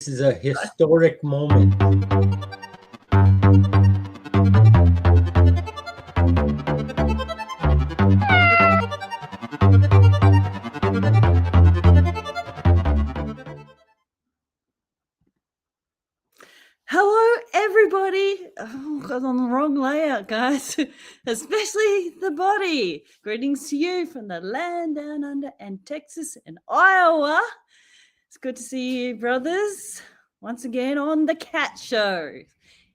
This is a historic moment. Hello, everybody. Oh, got on the wrong layout, guys. Especially the body. Greetings to you from the land down under and Texas and Iowa. It's good to see you, brothers, once again on the Cat Show.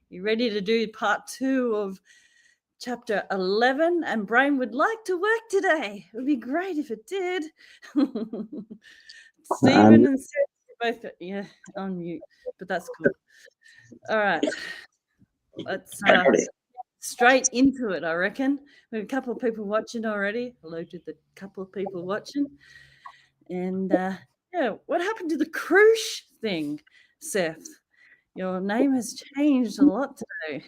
You ready to do part 2 of chapter 11? And Brain would like to work today. It would be great if it did. Stephen and Seth both on mute, but that's cool. All right, let's straight into it, I reckon. We have a couple of people watching already. Hello to the couple of people watching. And what happened to the cruise thing, Seth? Your name has changed a lot today.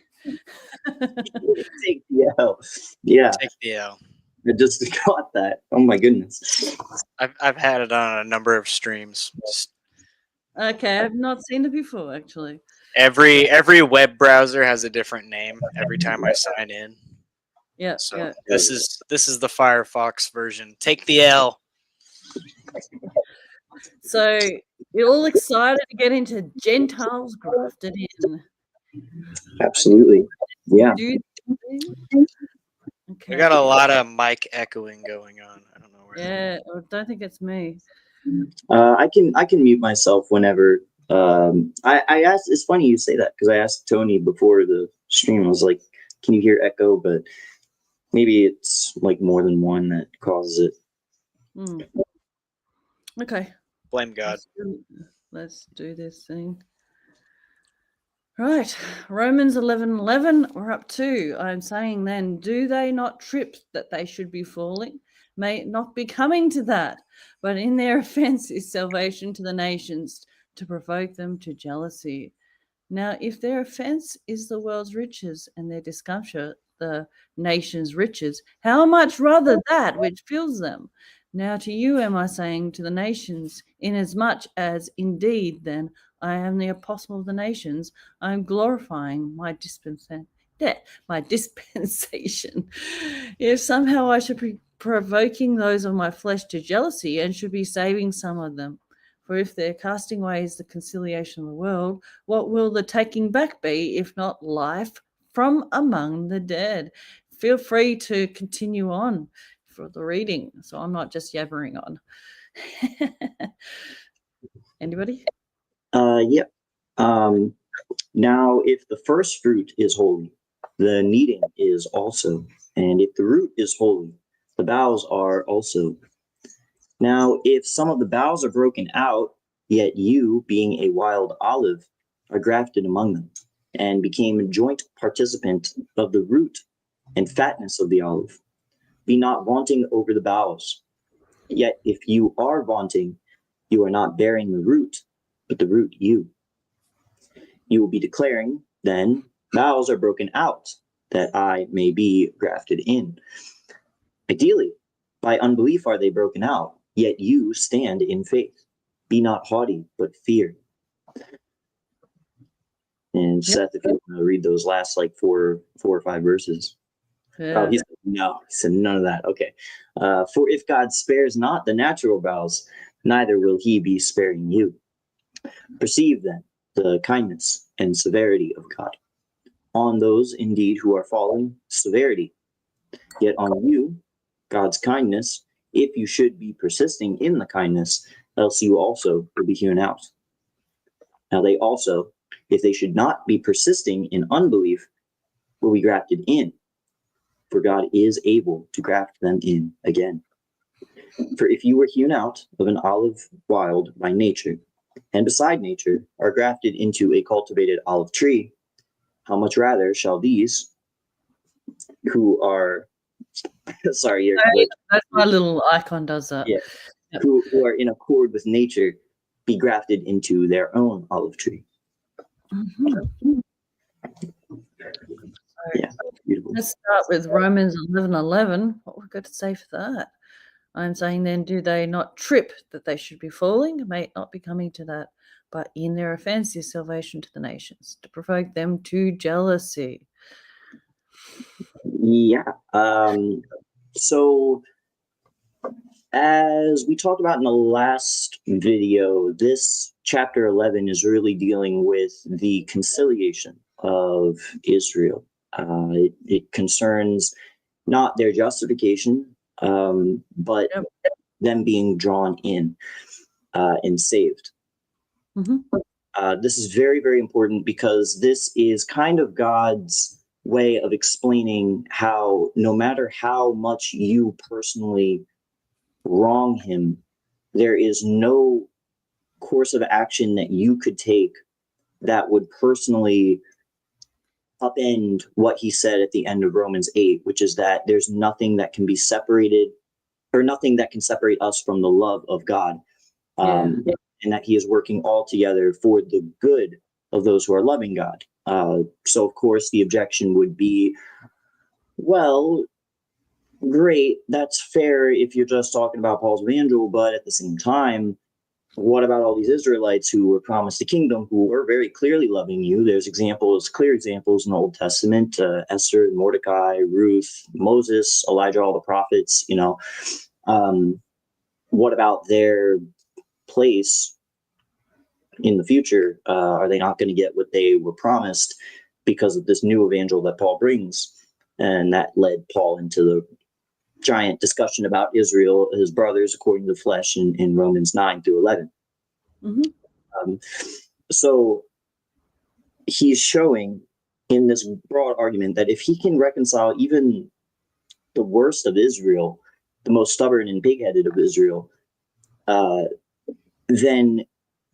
Take the L. Yeah. Take the L. I just got that. Oh my goodness. I've had it on a number of streams. Okay, I've not seen it before, actually. Every web browser has a different name every time I sign in. Yeah. So yeah. this is the Firefox version. Take the L. So you're all excited to get into Gentiles grafted in. Absolutely. Yeah. Okay. We got a lot of mic echoing going on. I don't know where. Yeah, I don't think it's me. I can mute myself whenever. I asked. It's funny you say that because I asked Tony before the stream. I was like, "Can you hear echo?" But maybe it's like more than one that causes it. Okay. Blame God. Let's do this thing. Right, Romans 11:11. We're up to. I'm saying then, do they not trip that they should be falling? May it not be coming to that, but in their offense is salvation to the nations, to provoke them to jealousy. Now, if their offense is the world's riches and their discomfort the nation's riches, how much rather that which fills them? Now to you am I saying to the nations, inasmuch as indeed then I am the apostle of the nations, I am glorifying my dispensation. If somehow I should be provoking those of my flesh to jealousy and should be saving some of them. For if their casting away is the conciliation of the world, what will the taking back be, if not life from among the dead? Feel free to continue on for the reading, so I'm not just yabbering on. Anybody? Yep. Now, if the first fruit is holy, the kneading is also, and if the root is holy, the boughs are also. Now, if some of the boughs are broken out, yet you, being a wild olive, are grafted among them, and became a joint participant of the root and fatness of the olive. Be not vaunting over the boughs. Yet if you are vaunting, you are not bearing the root, but the root you. You will be declaring, then, boughs are broken out, that I may be grafted in. Ideally, by unbelief are they broken out, yet you stand in faith. Be not haughty, but fear. And Seth, if you want to read those last like four or five verses. Yeah. Oh, he said none of that. Okay. For if God spares not the natural boughs, neither will he be sparing you. Perceive then the kindness and severity of God. On those indeed who are falling, severity. Yet on you, God's kindness, if you should be persisting in the kindness, else you also will be hewn out. Now they also, if they should not be persisting in unbelief, will be grafted in. For God is able to graft them in again. For if you were hewn out of an olive wild by nature, and beside nature are grafted into a cultivated olive tree, how much rather shall these who are sorry, that's my little icon does that. Yeah. Yep. Who are in accord with nature be grafted into their own olive tree. Mm-hmm. Yeah, beautiful. Let's start with Romans 11:11. What we've got to say for that? I'm saying then, do they not trip that they should be falling? May it not be coming to that, but in their offense is salvation to the nations, to provoke them to jealousy. Yeah. So as we talked about in the last video, this chapter 11 is really dealing with the conciliation of Israel. It concerns not their justification, but them being drawn in and saved. This is very, very important because this is kind of God's way of explaining how no matter how much you personally wrong him, there is no course of action that you could take that would personally upend what he said at the end of Romans 8, which is that there's nothing that can be separated, or nothing that can separate us from the love of God. And that he is working all together for the good of those who are loving God. So, of course, the objection would be, well, great, that's fair if you're just talking about Paul's evangel, but at the same time, what about all these Israelites who were promised the kingdom, who were very clearly loving you? There's clear examples in the Old Testament, Esther, Mordecai, Ruth, Moses, Elijah, all the prophets, what about their place in the future? Are they not going to get what they were promised because of this new evangel that Paul brings? And that led Paul into the giant discussion about Israel, his brothers, according to the flesh, in Romans 9 through 11. So he's showing in this broad argument that if he can reconcile even the worst of Israel, the most stubborn and big-headed of Israel, then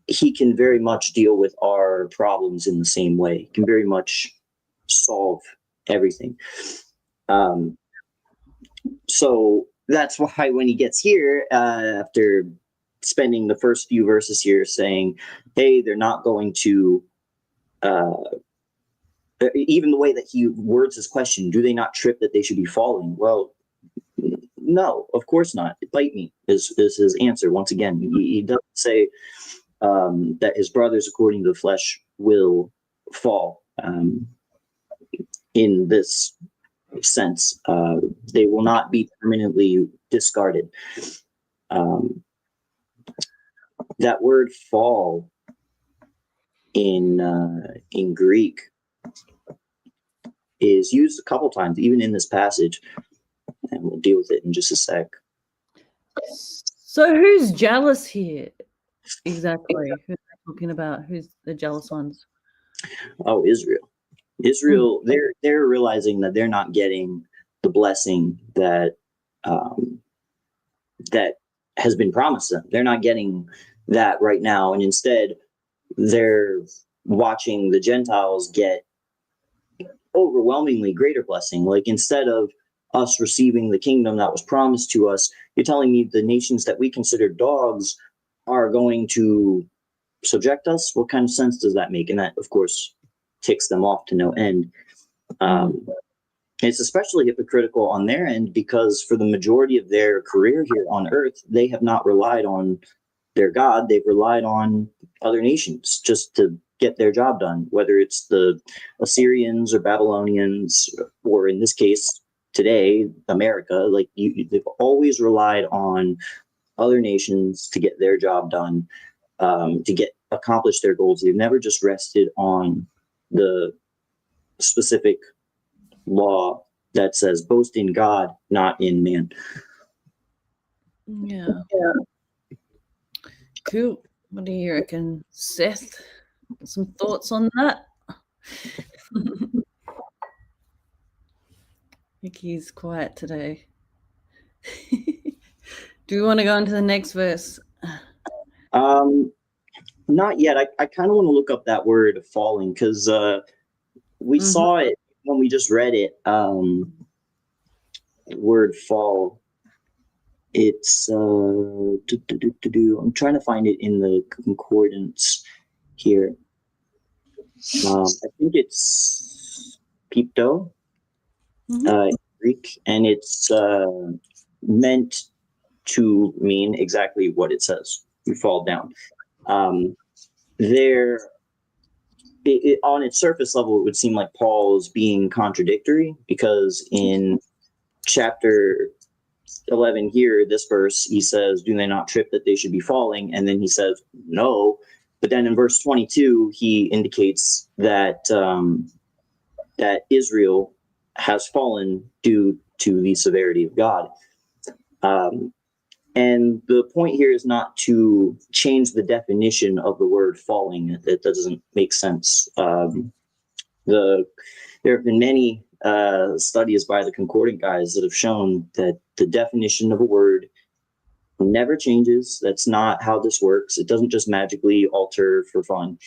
he can very much deal with our problems in the same way. He can very much solve everything. So that's why when he gets here, after spending the first few verses here saying, hey, they're not going to, even the way that he words his question, do they not trip that they should be falling? Well, no, of course not. Bite me is his answer. Once again, he doesn't say that his brothers, according to the flesh, will fall in this sense. They will not be permanently discarded. That word fall in Greek is used a couple times, even in this passage, and we'll deal with it in just a sec. So who's jealous here? Exactly. Who's talking about? Who's the jealous ones? Oh, Israel. Israel, they're realizing that they're not getting the blessing that that has been promised them. They're not getting that right now, and instead they're watching the Gentiles get overwhelmingly greater blessing. Like, instead of us receiving the kingdom that was promised to us, you're telling me the nations that we consider dogs are going to subject us? What kind of sense does that make? And that, of course, ticks them off to no end. It's especially hypocritical on their end because for the majority of their career here on earth, they have not relied on their God. They've relied on other nations just to get their job done, whether it's the Assyrians or Babylonians, or in this case today, America. Like, they've always relied on other nations to get their job done, to accomplish their goals. They've never just rested on the specific law that says boast in God, not in man. Yeah. Cool. What do you reckon, Seth? Some thoughts on that? I think he's quiet today. Do you want to go into the next verse? Not yet. I kind of want to look up that word falling because we saw it when we just read it. Word fall. It's I'm trying to find it in the concordance here. I think it's pipto, Greek, and it's meant to mean exactly what it says. You fall down. There, on its surface level, it would seem like Paul's being contradictory, because in chapter 11 here, this verse, he says, do they not trip that they should be falling? And then he says, no. But then in verse 22, he indicates that that Israel has fallen due to the severity of God. And the point here is not to change the definition of the word falling. That doesn't make sense. There have been many studies by the concordant guys that have shown that the definition of a word never changes. That's not how this works. It doesn't just magically alter for fun.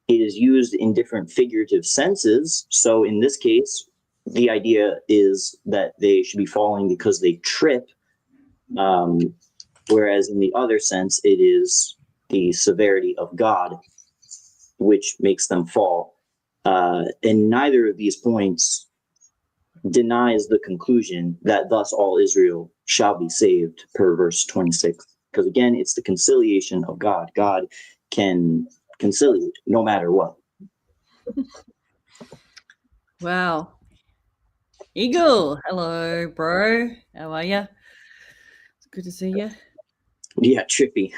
It is used in different figurative senses. So in this case, the idea is that they should be falling because they trip. Whereas in the other sense, it is the severity of God which makes them fall. And neither of these points denies the conclusion that thus all Israel shall be saved per verse 26. Because again, it's the conciliation of God. God can conciliate no matter what. Wow. Eagle, hello, bro. How are you? It's good to see you. Yeah, trippy.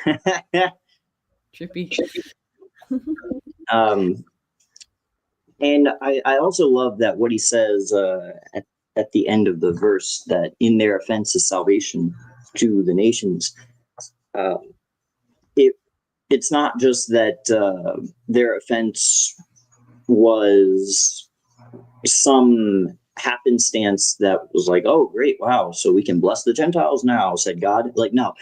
Trippy. And I also love that what he says at the end of the verse, that in their offense is salvation to the nations. It's not just that their offense was some happenstance that was like, oh, great, wow, so we can bless the Gentiles now, said God. Like, no.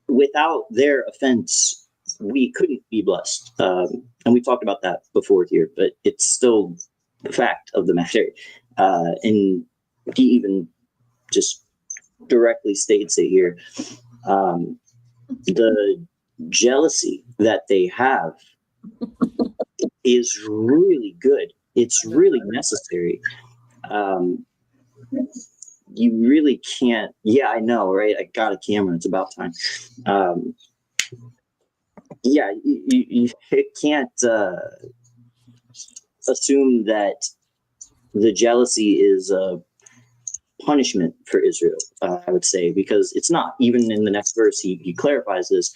Without their offense, we couldn't be blessed. And we talked about that before here, but it's still the fact of the matter. And he even just directly states it here. The jealousy that they have is really good. It's really necessary. You really can't. Yeah, I know, right? I got a camera. It's about time. Yeah, you can't assume that the jealousy is a punishment for Israel, I would say, because it's not. Even in the next verse, he clarifies this.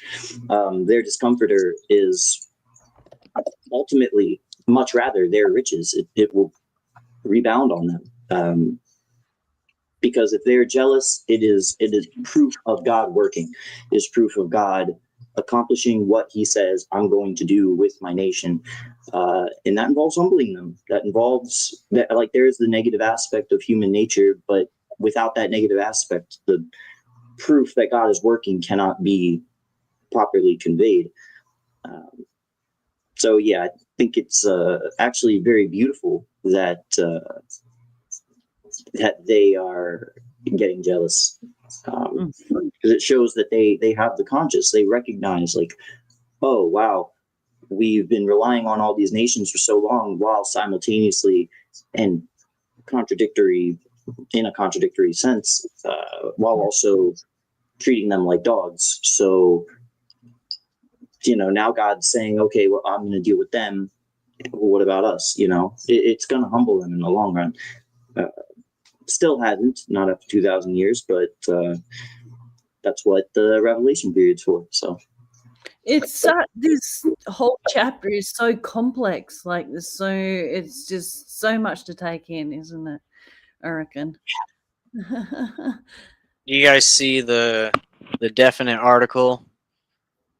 Their discomforter is ultimately much rather their riches. It will rebound on them. Because if they're jealous, it is proof of God working. It is proof of God accomplishing what he says I'm going to do with my nation. And that involves humbling them. That involves that, like, there's the negative aspect of human nature, but without that negative aspect, the proof that God is working cannot be properly conveyed. So yeah, I think it's actually very beautiful that that they are getting jealous, because it shows that they have the conscience. They recognize, like, oh wow, we've been relying on all these nations for so long, while simultaneously and in a contradictory sense, while also treating them like dogs. So now God's saying, okay, well, I'm going to deal with them. What about us? It's going to humble them in the long run. Still hasn't, not after 2,000 years, but that's what the Revelation period's for. So It's this whole chapter is so complex. Like, it's just so much to take in, isn't it? I reckon. You guys see the definite article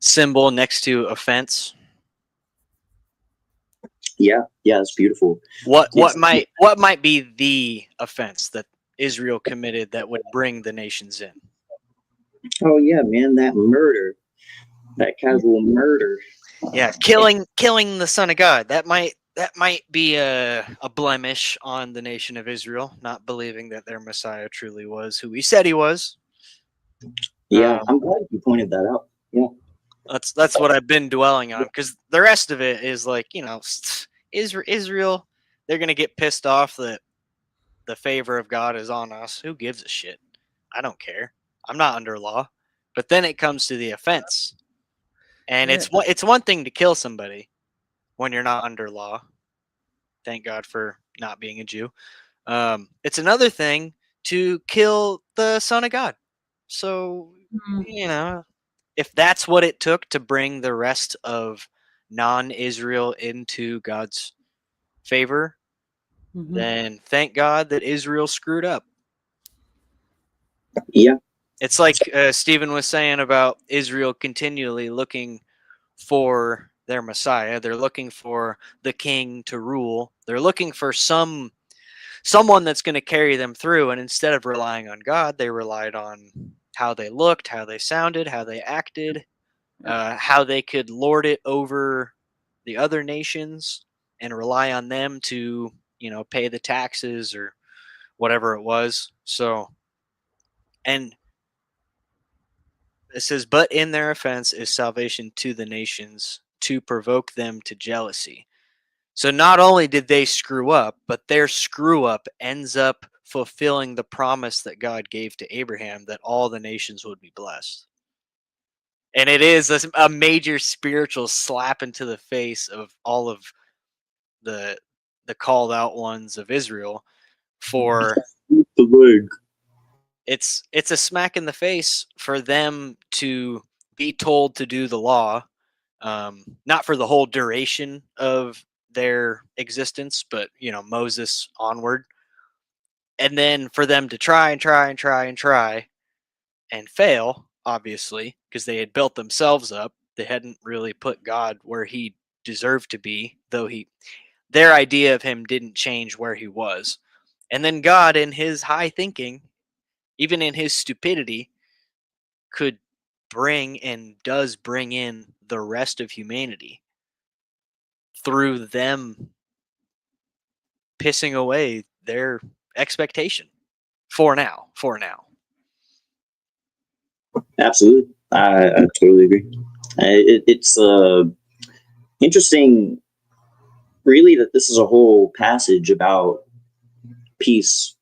symbol next to offense? yeah, it's beautiful. What might be the offense that Israel committed that would bring the nations in? Oh yeah, man, that murder, that casual murder. Yeah, killing the Son of God. That might be a blemish on the nation of Israel, not believing that their Messiah truly was who he said he was. Yeah, I'm glad you pointed that out. Yeah, that's what I've been dwelling on, because the rest of it is like, Israel, they're gonna get pissed off that the favor of God is on us. Who gives a shit? I don't care. I'm not under law. But then it comes to the offense. And Yeah. it's one thing to kill somebody when you're not under law. Thank God for not being a Jew. It's another thing to kill the Son of God. So, Mm. you know, if that's what it took to bring the rest of non-Israel into God's favor, Mhm. then thank God that Israel screwed up. Yeah. It's like Stephen was saying about Israel continually looking for their Messiah. They're looking for the king to rule. They're looking for someone that's going to carry them through. And instead of relying on God, they relied on how they looked, how they sounded, how they acted, how they could lord it over the other nations and rely on them to, pay the taxes or whatever it was. So, and it says, but in their offense is salvation to the nations to provoke them to jealousy. So not only did they screw up, but their screw up ends up fulfilling the promise that God gave to Abraham that all the nations would be blessed. And it is a major spiritual slap into the face of all of the the called out ones of Israel for The leg. it's a smack in the face for them to be told to do the law, not for the whole duration of their existence, but Moses onward, and then for them to try and try and try and try and fail, obviously, because they had built themselves up. They hadn't really put God where he deserved to be, though their idea of him didn't change where he was. And then God, in his high thinking, even in his stupidity, could bring and does bring in the rest of humanity through them pissing away their expectation for now. Absolutely. I totally agree. It's interesting, really, that this is a whole passage about peace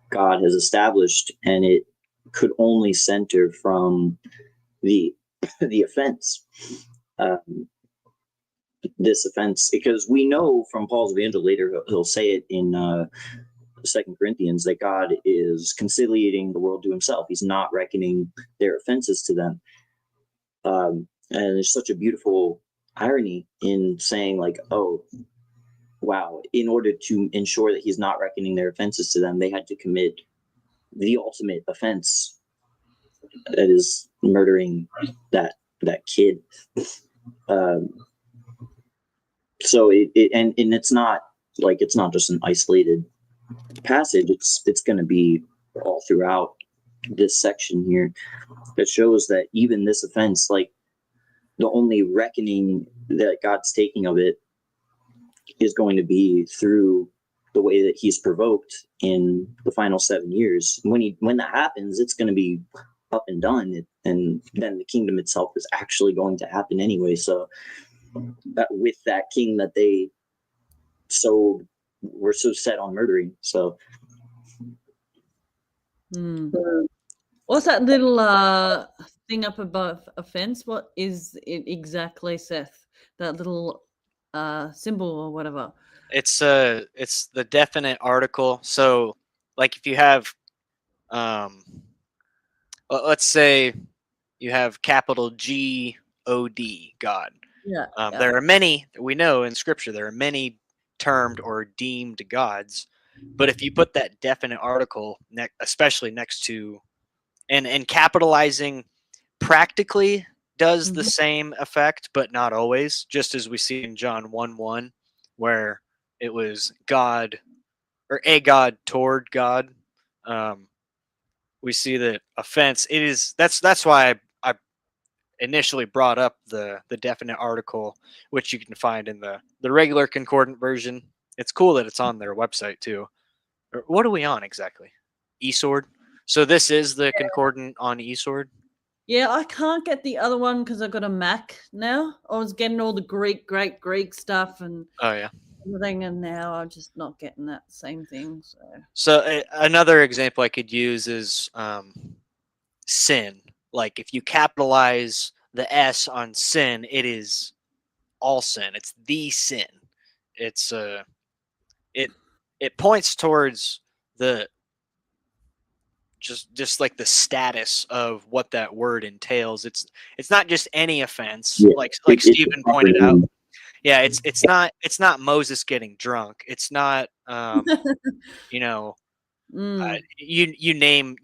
God has established, and it could only center from the the offense. Um, this offense, because we know from Paul's evangel later, he'll say it in Second Corinthians, that God is conciliating the world to himself. He's not reckoning their offenses to them. And there's such a beautiful irony in saying, like, oh, wow, in order to ensure that he's not reckoning their offenses to them, they had to commit the ultimate offense, that is murdering that kid. Um, so and it's not like, it's not just an isolated passage. It's going to be all throughout this section here that shows that even this offense, like, the only reckoning that God's taking of it is going to be through the way that he's provoked in the final 7 years. When that happens, it's going to be up and done, and then the kingdom itself is actually going to happen anyway. So that with that king that they were so set on murdering. So What's that little thing up above a fence? What is it exactly, Seth? That little symbol or whatever. It's the definite article. So like if you have let's say you have capital G-O-D, God. Yeah. There are many, we know in scripture, there are many termed or deemed gods. But if you put that definite article, especially next to, and capitalizing practically does the same effect, but not always, just as we see in John 1:1, where it was God, or a God toward God. We see that offense, that's why I initially brought up the definite article, which you can find in the regular concordant version. It's cool that it's on their website too. Or what are we on exactly? eSword. So this is the concordant on eSword. Yeah, I can't get the other one because I've got a Mac now. I was getting all the great Greek stuff and Oh yeah. everything, and now I'm just not getting that same thing. So another example I could use is sin. Like if you capitalize the S on sin, it is all sin. It's the sin. It's it points towards the just like the status of what that word entails. It's not just any offense, Yeah. like It's Stephen pointed out. Yeah, it's not Moses getting drunk. It's not you know you name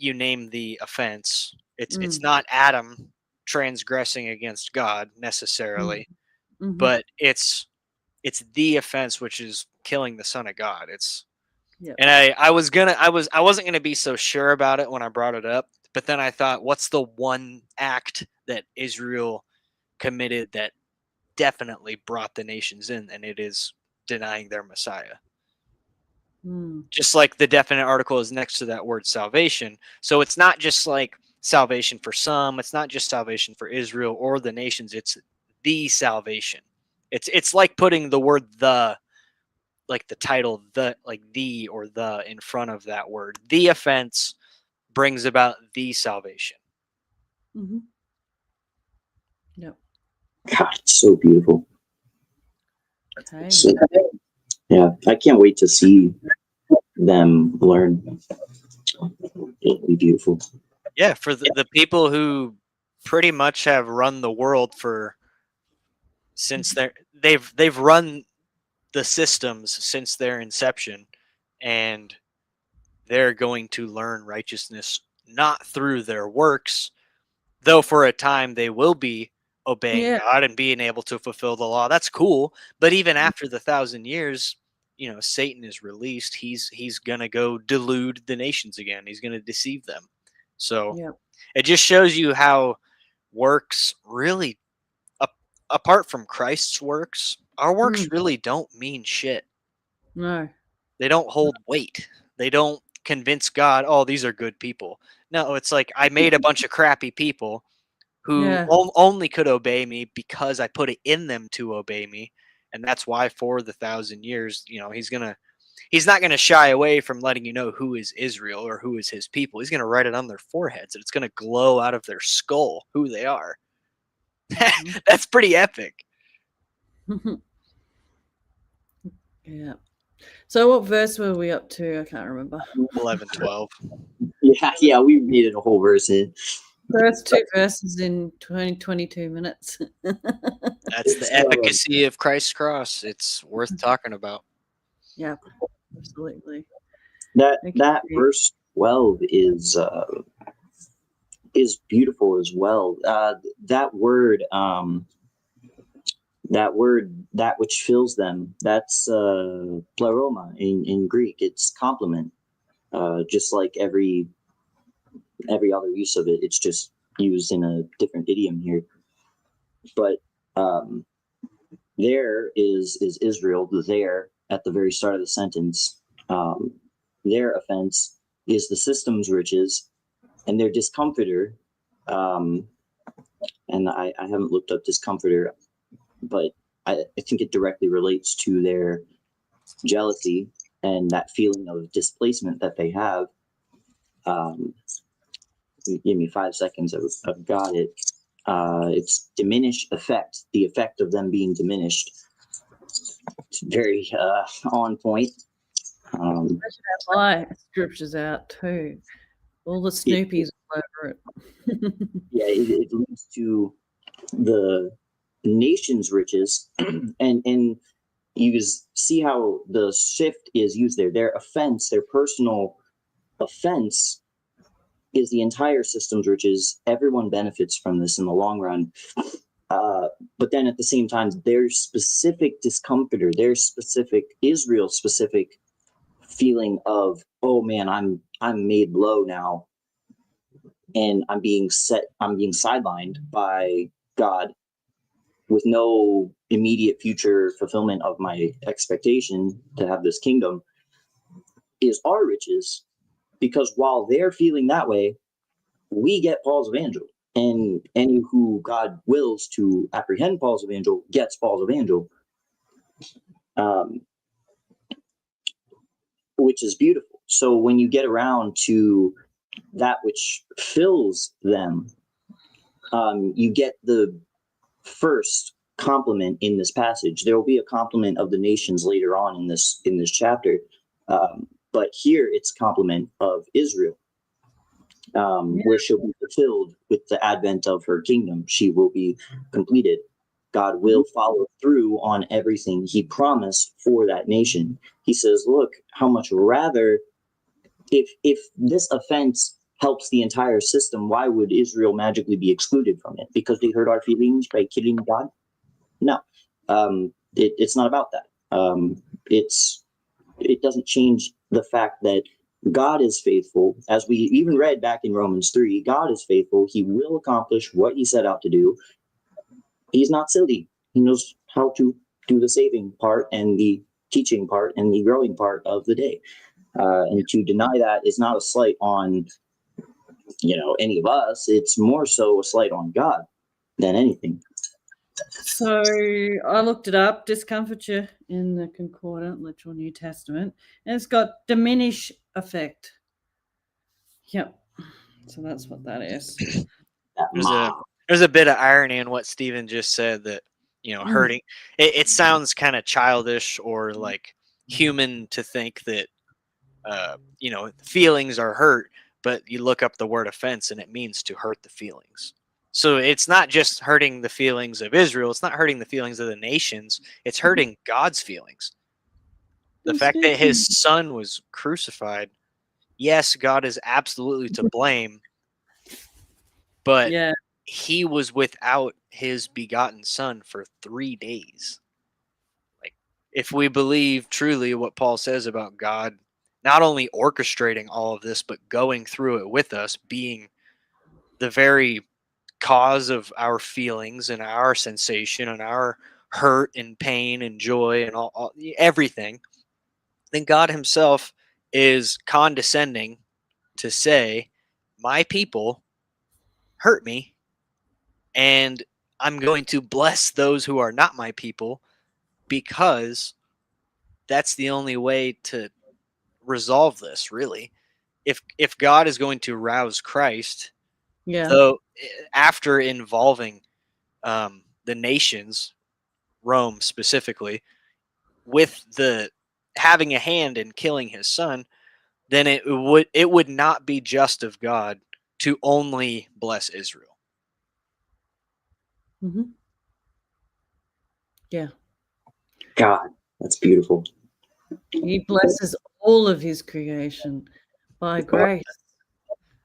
the offense. It's not Adam transgressing against God necessarily, but it's the offense, which is killing the Son of God. And I wasn't gonna be so sure about it when I brought it up, but then I thought, what's the one act that Israel committed that definitely brought the nations in, and it is denying their Messiah. Just like the definite article is next to that word salvation. So it's not just like salvation for some, it's not just salvation for Israel or the nations, it's the salvation. It's like putting the word the, like the title the, like the or the in front of that word. The offense brings about the salvation. Yep. God, it's so beautiful. Okay. So, yeah, I can't wait to see them learn. It'll be beautiful. Yeah, for the people who pretty much have run the world for since they've run the systems since their inception, and they're going to learn righteousness not through their works, though for a time they will be obeying God and being able to fulfill the law. That's cool. But even after the 1,000 years, Satan is released. He's gonna go delude the nations again. He's gonna deceive them. So it just shows you how works really, apart from Christ's works, our works really don't mean shit. No. They don't hold weight. They don't convince God, oh, these are good people. No, it's like I made a bunch of crappy people who only could obey me because I put it in them to obey me. And that's why for the 1,000 years, he's not gonna shy away from letting you know who is Israel or who is his people. He's gonna write it on their foreheads, and it's gonna glow out of their skull who they are. That's pretty epic. Yeah. So what verse were we up to? I can't remember. 11, 12. Yeah, we needed a whole verse in. First 2 verses in 22 minutes. That's the efficacy of Christ's cross. It's worth talking about. Yeah, absolutely. That verse 12 is beautiful as well. That word, that which fills them, that's pleroma in Greek. It's complement. Just like every other use of it, it's just used in a different idiom here. But there is Israel. There at the very start of the sentence, their offense is the system's riches, and their discomfitor. And I haven't looked up discomfitor, but I think it directly relates to their jealousy and that feeling of displacement that they have. Give me 5 seconds. I've got it. It's diminished effect, the effect of them being diminished. It's very on point. I should have my scriptures out too. All the Snoopies all over it. Yeah, it leads to the nation's riches, and you see how the shift is used there. Their offense, their personal offense, is the entire system's riches. Everyone benefits from this in the long run. But then at the same time, their specific discomfitor, their specific Israel specific feeling of, oh man, I'm made low now, and I'm being sidelined by God with no immediate future fulfillment of my expectation to have this kingdom, is our riches. Because while they're feeling that way, we get Paul's evangel. And any who God wills to apprehend Paul's evangel gets Paul's evangel, which is beautiful. So when you get around to that which fills them. You get the first compliment in this passage. There will be a compliment of the nations later on in this chapter, but here it's compliment of Israel, where she'll be fulfilled with the advent of her kingdom. She will be completed. God will follow through on everything he promised for that nation. He says, look, how much rather, if this offense helps the entire system, why would Israel magically be excluded from it? Because they hurt our feelings by killing God? No, it's not about that. It doesn't change the fact that God is faithful. As we even read back in Romans 3, God is faithful. He will accomplish what he set out to do. He's not silly. He knows how to do the saving part and the teaching part and the growing part of the day. And to deny that is not a slight on, any of us. It's more so a slight on God than anything. So I looked it up, discomfiture in the Concordant, Literal New Testament, and it's got diminish effect. Yep. So that's what that is. There's a bit of irony in what Stephen just said, that hurting. It sounds kind of childish or like human to think that feelings are hurt, but you look up the word offense and it means to hurt the feelings. So it's not just hurting the feelings of Israel. It's not hurting the feelings of the nations. It's hurting God's feelings. The fact that his son was crucified, yes, God is absolutely to blame, but he was without his begotten son for 3 days. Like, if we believe truly what Paul says about God not only orchestrating all of this, but going through it with us, being the very cause of our feelings and our sensation and our hurt and pain and joy and all everything, then God himself is condescending to say, my people hurt me, and I'm going to bless those who are not my people, because that's the only way to resolve this, really. If God is going to rouse Christ, though, after involving the nations, Rome specifically, with the having a hand in killing his son, then it would not be just of God to only bless Israel. Mm-hmm. Yeah. God, that's beautiful. He blesses all of his creation by grace.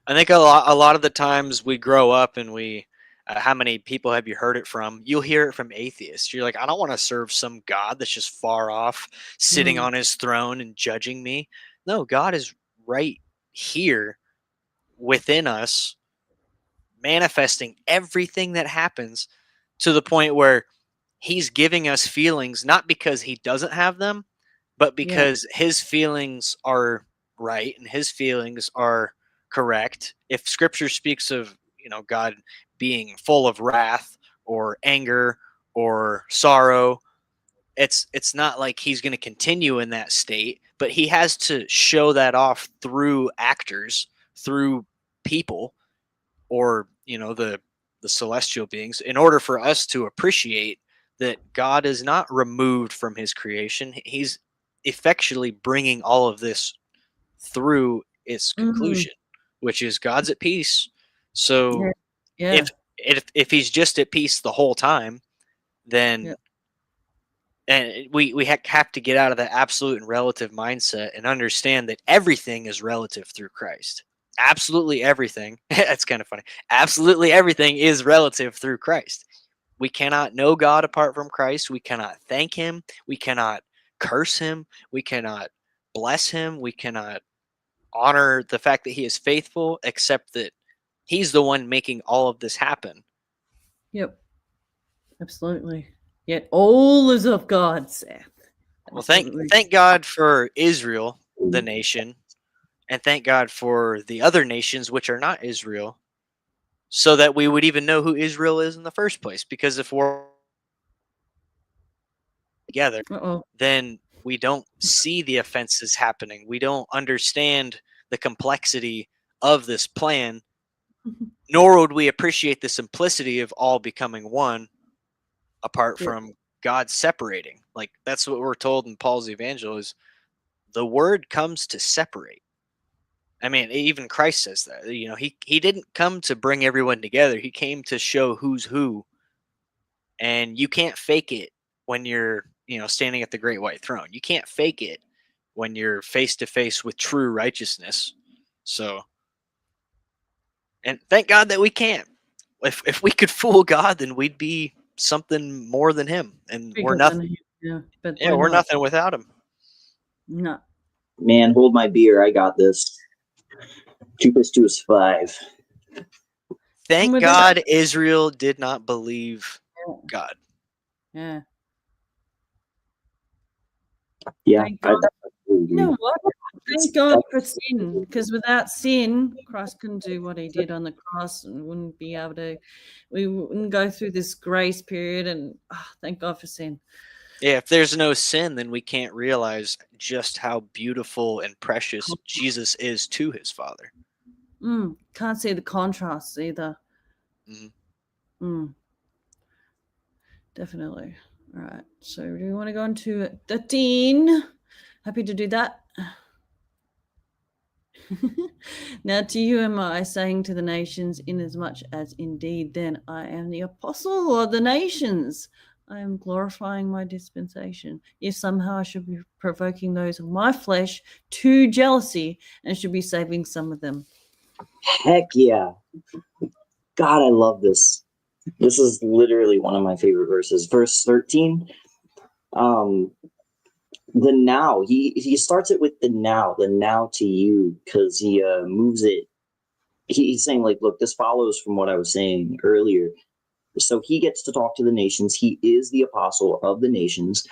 I think a lot of the times we grow up and we, how many people have you heard it from? You'll hear it from atheists. You're like, I don't want to serve some God that's just far off, sitting on his throne and judging me. No, God is right here within us, manifesting everything that happens, to the point where he's giving us feelings, not because he doesn't have them, but because his feelings are right and his feelings are correct. If scripture speaks of, God being full of wrath or anger or sorrow, it's not like he's going to continue in that state, but he has to show that off through actors, through people, or the celestial beings, in order for us to appreciate that God is not removed from his creation. He's effectually bringing all of this through its conclusion, which is God's at peace. So if he's just at peace the whole time, then and we have to get out of that absolute and relative mindset and understand that everything is relative through Christ. Absolutely everything. That's kind of funny. Absolutely everything is relative through Christ. We cannot know God apart from Christ. We cannot thank him. We cannot curse him. We cannot bless him. We cannot honor the fact that he is faithful, except that he's the one making all of this happen. Yep. Absolutely. Yet all is of God, Seth. Well, thank God for Israel, the nation, and thank God for the other nations which are not Israel, so that we would even know who Israel is in the first place. Because if we're together, then we don't see the offenses happening. We don't understand the complexity of this plan, nor would we appreciate the simplicity of all becoming one apart Yeah. from God separating. Like that's what we're told in Paul's evangel is the word comes to separate. I mean, even Christ says that. You know, he didn't come to bring everyone together. He came to show who's who. And you can't fake it when you're, standing at the great white throne. You can't fake it when you're face to face with true righteousness. So, and thank God that we can't. If we could fool God, then we'd be something more than him, and we're Bigger nothing. than him, yeah, but Yeah, we're we're not. nothing without him. No. Man, hold my beer. I got this. 2 plus 2 is 5. Thank with God Israel did not believe God. Yeah. Yeah, Thank God. agree. You know what? Thank God for sin, because without sin, Christ couldn't do what he did on the cross, and we wouldn't go through this grace period. And thank God for sin. Yeah, if there's no sin, then we can't realize just how beautiful and precious Jesus is to his Father. Can't see the contrasts either. Definitely. All right. So do you want to go on to 13? Happy to do that. Now to you am I saying to the nations, inasmuch as indeed then I am the apostle of the nations, I am glorifying my dispensation. If somehow I should be provoking those of my flesh to jealousy and should be saving some of them. Heck yeah. God, I love this. This is literally one of my favorite verses. Verse 13. The now. He starts it with the now to you, because he moves it. He's saying, like, look, this follows from what I was saying earlier. So he gets to talk to the nations. He is the apostle of the nations.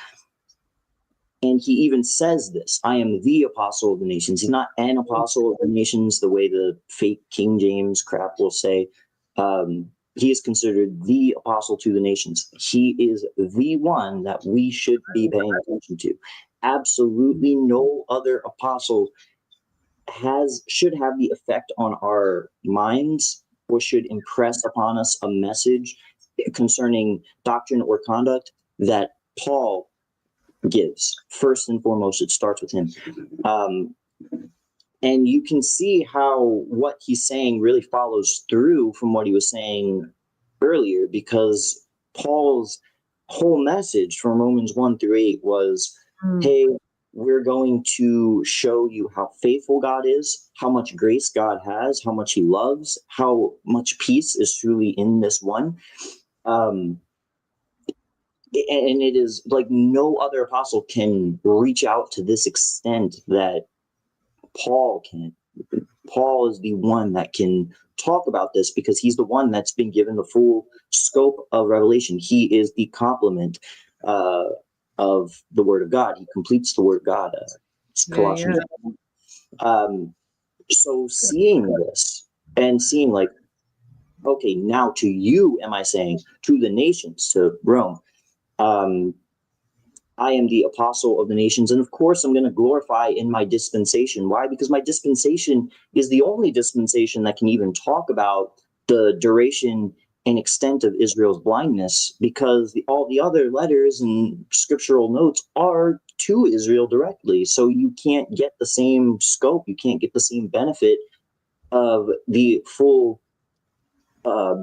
And he even says this, I am the apostle of the nations. He's not an apostle of the nations, the way the fake King James crap will say. He is considered the apostle to the nations. He is the one that we should be paying attention to. Absolutely no other apostle should have the effect on our minds or should impress upon us a message concerning doctrine or conduct that Paul gives. First and foremost, it starts with him. And you can see how what he's saying really follows through from what he was saying earlier, because Paul's whole message from Romans 1 through 8 was, hey, we're going to show you how faithful God is, how much grace God has, how much he loves, how much peace is truly in this one. And it is like no other apostle can reach out to this extent that Paul can. Paul is the one that can talk about this because he's the one that's been given the full scope of revelation. He is the complement of the Word of God. He completes the Word of God. Colossians. So seeing this and seeing like, okay, now to you am I saying, to the nations, to Rome, I am the apostle of the nations. And of course, I'm going to glorify in my dispensation. Why? Because my dispensation is the only dispensation that can even talk about the duration and extent of Israel's blindness, because all the other letters and scriptural notes are to Israel directly. So you can't get the same scope. You can't get the same benefit of the full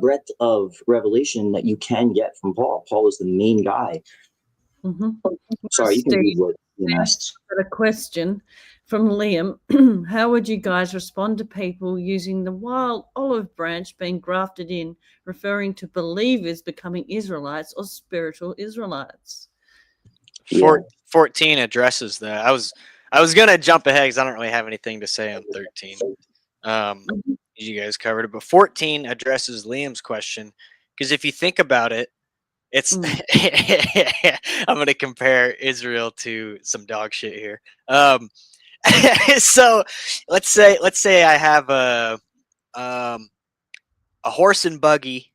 breadth of revelation that you can get from Paul. Paul is the main guy. Sorry, you can read what you asked. Got a question from Liam. How would you guys respond to people using the wild olive branch being grafted in, referring to believers becoming Israelites or spiritual Israelites? 14 addresses that. I was gonna jump ahead because I don't really have anything to say on 13. You guys covered it, but 14 addresses Liam's question, because if you think about it, it's I'm gonna compare Israel to some dog shit here. So let's say I have a horse and buggy,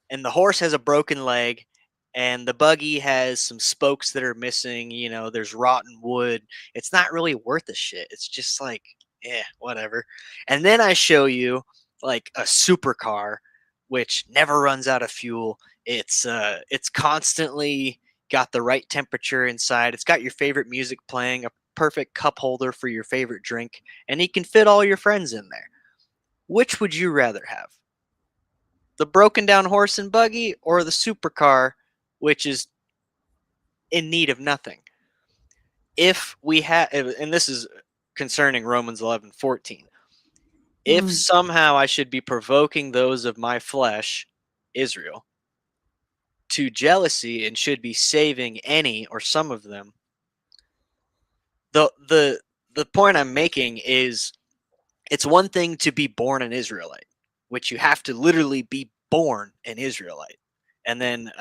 and the horse has a broken leg, and the buggy has some spokes that are missing. There's rotten wood. It's not really worth a shit. It's just like whatever. And then I show you like a supercar, which never runs out of fuel. It's constantly got the right temperature inside. It's got your favorite music playing, a perfect cup holder for your favorite drink, and you can fit all your friends in there. Which would you rather have? The broken down horse and buggy or the supercar, which is in need of nothing? If we had, and this is concerning Romans 11:14, if somehow I should be provoking those of my flesh, Israel, to jealousy and should be saving any or some of them, the point I'm making is it's one thing to be born an Israelite, which you have to literally be born an Israelite. And then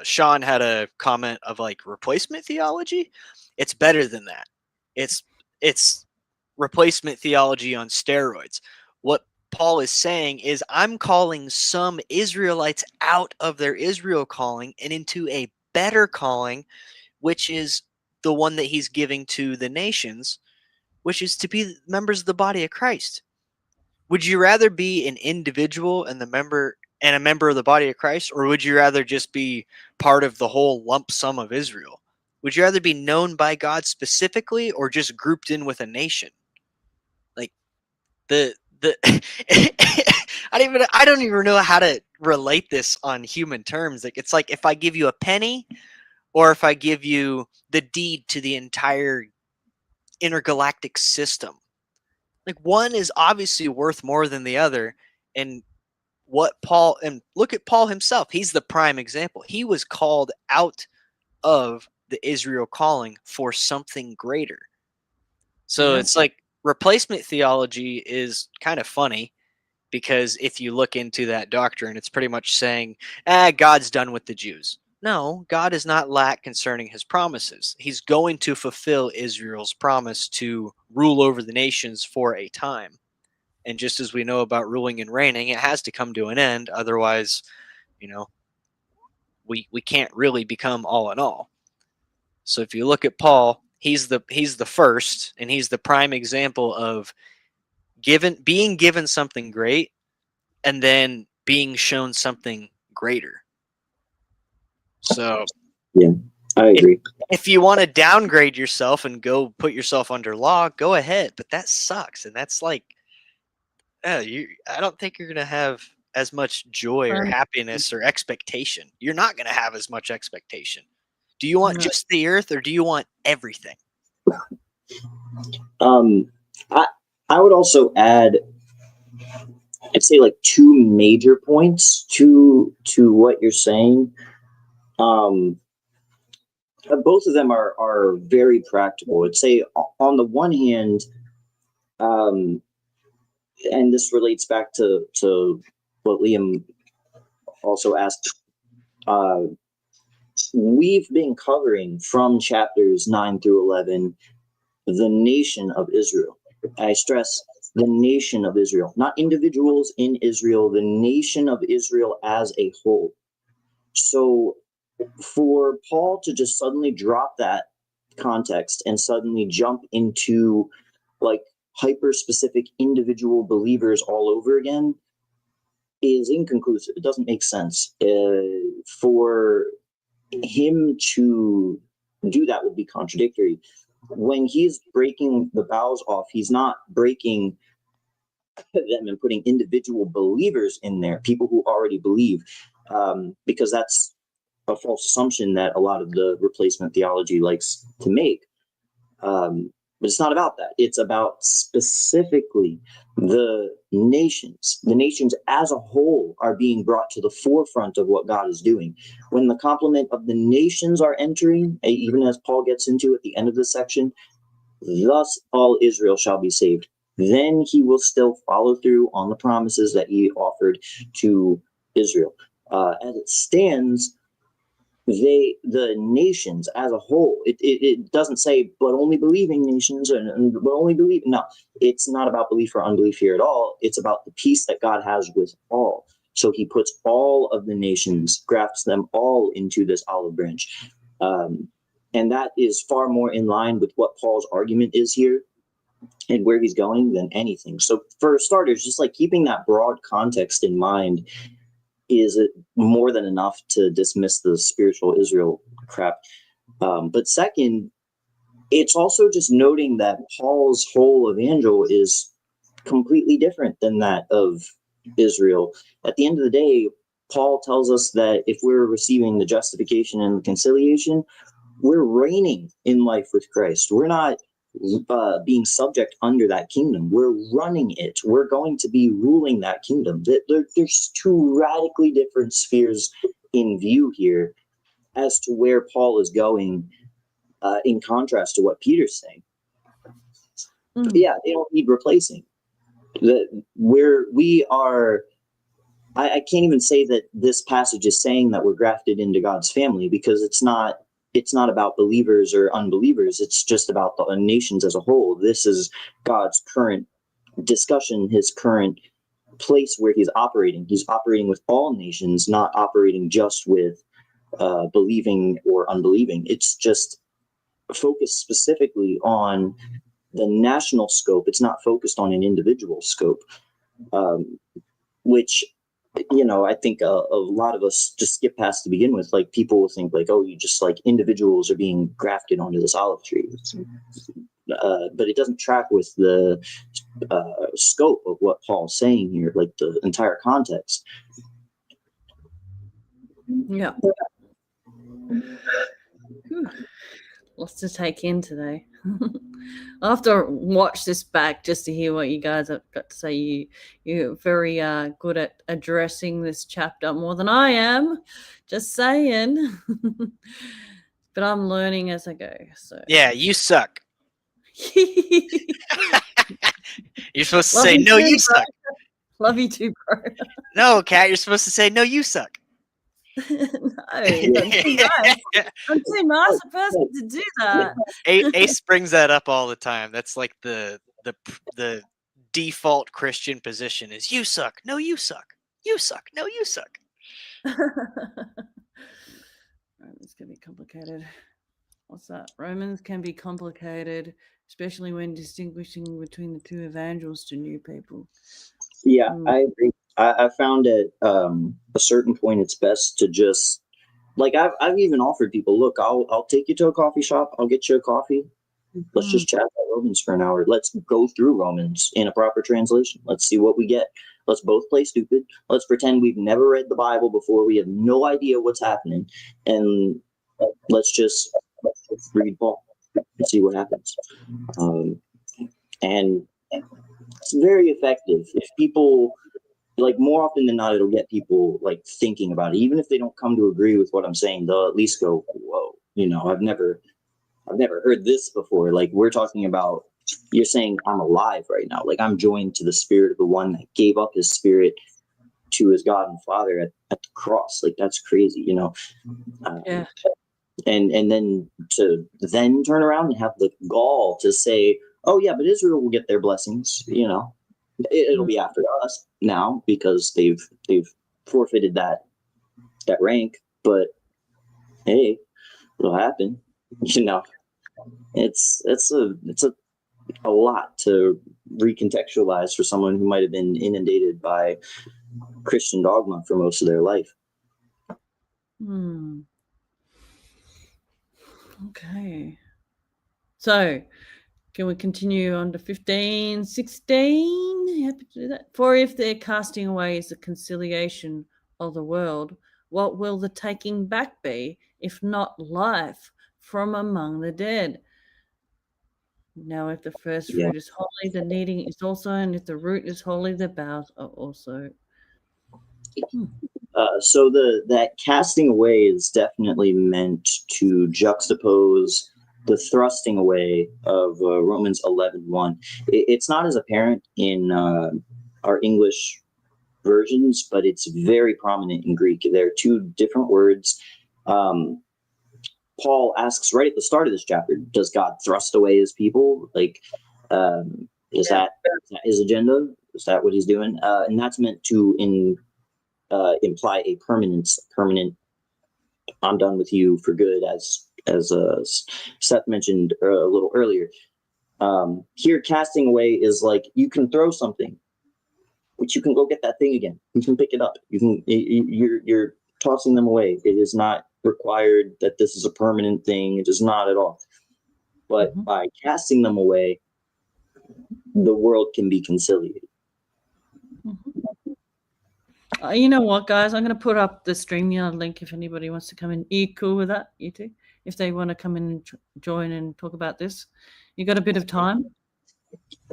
Sean had a comment of like replacement theology. It's better than that. It's replacement theology on steroids. What Paul is saying is, I'm calling some Israelites out of their Israel calling and into a better calling, which is the one that he's giving to the nations, which is to be members of the body of Christ. Would you rather be an individual and a member of the body of Christ, or would you rather just be part of the whole lump sum of Israel? Would you rather be known by God specifically or just grouped in with a nation? Like the I don't even know how to relate this on human terms. Like, it's like if I give you a penny or if I give you the deed to the entire intergalactic system. Like, one is obviously worth more than the other. And look at Paul himself. He's the prime example. He was called out of the Israel calling for something greater. So it's like replacement theology is kind of funny, because if you look into that doctrine, it's pretty much saying, God's done with the Jews. No, God is not lack concerning his promises. He's going to fulfill Israel's promise to rule over the nations for a time. And just as we know about ruling and reigning, it has to come to an end. Otherwise, we can't really become all in all. So if you look at Paul, he's the first, and he's the prime example of being given something great and then being shown something greater. So yeah, I agree. If you want to downgrade yourself and go put yourself under law, go ahead. But that sucks, and that's like, I don't think you're gonna have as much joy or happiness or expectation. You're not gonna have as much expectation. Do you want just the earth, or do you want everything? I would also add, I'd say, like, two major points to what you're saying. Both of them are very practical. I'd say on the one hand, and this relates back to what Liam also asked. We've been covering from chapters 9 through 11 the nation of Israel. I stress the nation of Israel, not individuals in Israel, the nation of Israel as a whole. So for Paul to just suddenly drop that context and suddenly jump into like hyper specific individual believers all over again is inconclusive. It doesn't make sense. For him to do that would be contradictory. When he's breaking the vows off, he's not breaking them and putting individual believers in there, people who already believe, because that's a false assumption that a lot of the replacement theology likes to make. But it's not about that. It's about specifically the nations. The nations as a whole are being brought to the forefront of what God is doing. When the complement of the nations are entering, even as Paul gets into at the end of this section, thus all Israel shall be saved. Then he will still follow through on the promises that he offered to Israel. As it stands, the nations as a whole, it doesn't say but only believing nations and but only believe. No, it's not about belief or unbelief here at all. It's about the peace that God has with all. So he puts all of the nations, grafts them all into this olive branch, and that is far more in line with what Paul's argument is here. and where he's going than anything. So for starters, just like keeping that broad context in mind is more than enough to dismiss the spiritual Israel crap. But second, it's also just noting that Paul's whole evangel is completely different than that of Israel. At the end of the day, Paul tells us that if we're receiving the justification and the conciliation, we're reigning in life with Christ. We're not being subject under that kingdom. We're running it. We're going to be ruling that kingdom. There's two radically different spheres in view here as to where Paul is going, in contrast to what Peter's saying. Yeah, they don't need replacing. We are. I can't even say that this passage is saying that we're grafted into God's family, because it's not about believers or unbelievers. It's just about the nations as a whole. This is God's current discussion, his current place where he's operating. He's operating with all nations, not operating just with believing or unbelieving. It's just focused specifically on the national scope. It's not focused on an individual scope, which, I think a lot of us just skip past to begin with. Like, people will think like, oh, you just like individuals are being grafted onto this olive tree. But it doesn't track with the scope of what Paul's saying here, like the entire context. Yeah. Lots to take in today. I'll have to watch this back just to hear what you guys have got to say. You're very good at addressing this chapter, more than I am. Just saying. But I'm learning as I go. So Yeah, you suck. You're supposed to Love say, you no, too, you bro. suck. Love you too, bro. No, Kat, you're supposed to say, no, you suck. No, I'm too nice. I'm too nice a person to do that. Ace brings that up all the time. That's like the default Christian position is, you suck. No, you suck. You suck. No, you suck. Romans can be complicated. What's that? Romans can be complicated, especially when distinguishing between the two evangels to new people. Yeah, I agree. I found at a certain point it's best to just, like, I've even offered people, look, I'll take you to a coffee shop, I'll get you a coffee. Let's just chat about Romans for an hour. Let's go through Romans in a proper translation. Let's see what we get. Let's both play stupid. Let's pretend we've never read the Bible before. We have no idea what's happening. And let's just read Paul and see what happens. And it's very effective. If people, like, more often than not, it'll get people like thinking about it. Even if they don't come to agree with what I'm saying, they'll at least go, whoa, I've never heard this before. Like, we're talking about, you're saying I'm alive right now. Like, I'm joined to the spirit of the one that gave up his spirit to his God and Father at the cross. Like, that's crazy, Yeah. And then to then turn around and have the gall to say, oh yeah, but Israel will get their blessings. It'll be after us now because they've forfeited that rank. But hey, it'll happen. It's a lot to recontextualize for someone who might have been inundated by Christian dogma for most of their life. Okay. So, can we continue on to 15, 16? Happy to do that. For if their casting away is the conciliation of the world, what will the taking back be, if not life from among the dead? Now, if the first fruit is holy, the kneading is also, and if the root is holy, the boughs are also. So that casting away is definitely meant to juxtapose the thrusting away of Romans 11:1. It's not as apparent in our English versions, but it's very prominent in Greek. There are two different words. Paul asks right at the start of this chapter, does God thrust away his people? Like, is that his agenda? Is that what he's doing? And that's meant to imply a permanent, I'm done with you for good, as Seth mentioned a little earlier. Here, casting away is like you can throw something, but you can go get that thing again. You can pick it up. You're tossing them away. It is not required that this is a permanent thing. It is not at all. But by casting them away, the world can be conciliated. You know what, guys? I'm going to put up the StreamYard link if anybody wants to come in. Are you cool with that, you two? If they want to come in and join and talk about this, you got a bit of time?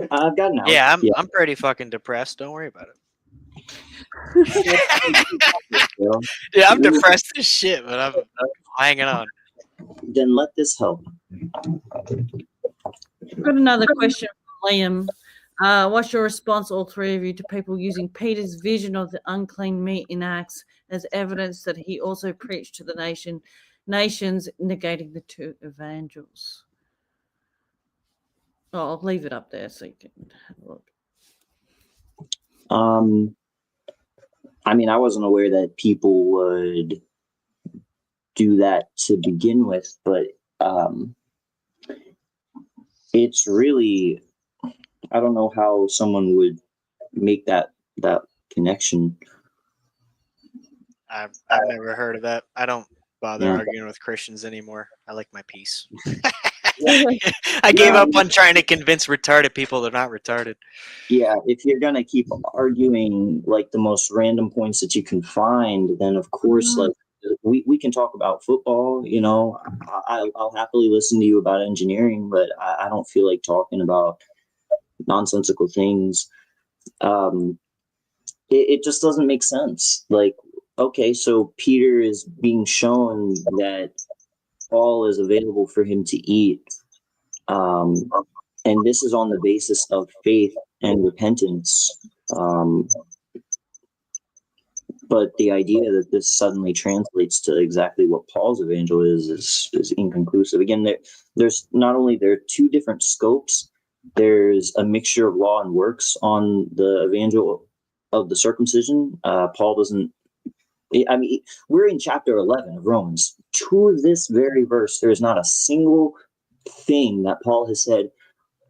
I've got an hour. Yeah, I'm pretty fucking depressed. Don't worry about it. Yeah, I'm depressed as shit, but I'm hanging on. Then let this help. I've got another question from Liam. What's your response, all three of you, to people using Peter's vision of the unclean meat in Acts as evidence that he also preached to the nations, negating the two evangels? Oh, I'll leave it up there so you can have a look. I mean, I wasn't aware that people would do that to begin with, but it's really, I don't know how someone would make that connection. I've never heard of that. I don't bother arguing with Christians anymore. I like my peace. I gave up on trying to convince retarded people they're not retarded. Yeah, if you're gonna keep arguing like the most random points that you can find, then of course, like we can talk about football. You know, I'll happily listen to you about engineering, but I don't feel like talking about nonsensical things. It just doesn't make sense. Like, okay, so Peter is being shown that all is available for him to eat. And this is on the basis of faith and repentance. But the idea that this suddenly translates to exactly what Paul's evangel is inconclusive. Again, there's not only there are two different scopes, there's a mixture of law and works on the evangel of the circumcision. Paul doesn't, I mean, we're in chapter 11 of Romans. To this very verse, there's not a single thing that Paul has said,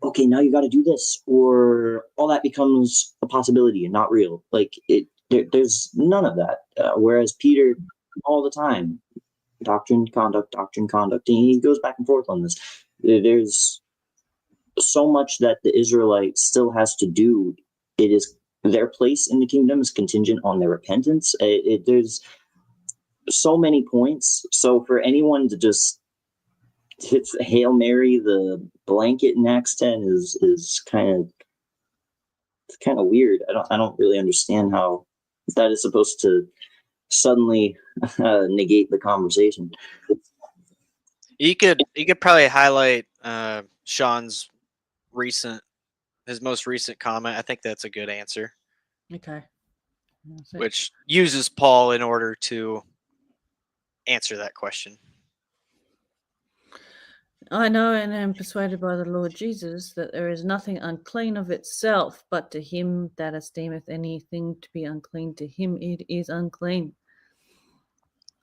okay, now you got to do this, or all that becomes a possibility and not real. Like there's none of that. Whereas Peter, all the time, doctrine, conduct, and he goes back and forth on this. There's so much that the Israelite still has to do. It is their place in the kingdom is contingent on their repentance. There's so many points. So for anyone to just Hail Mary the blanket in Acts 10 is kind of weird. I don't really understand how that is supposed to suddenly negate the conversation. You could probably highlight Sean's most recent comment. I think that's a good answer. Okay. Which uses Paul in order to answer that question. I know and am persuaded by the Lord Jesus that there is nothing unclean of itself, but to him that esteemeth anything to be unclean, to him it is unclean.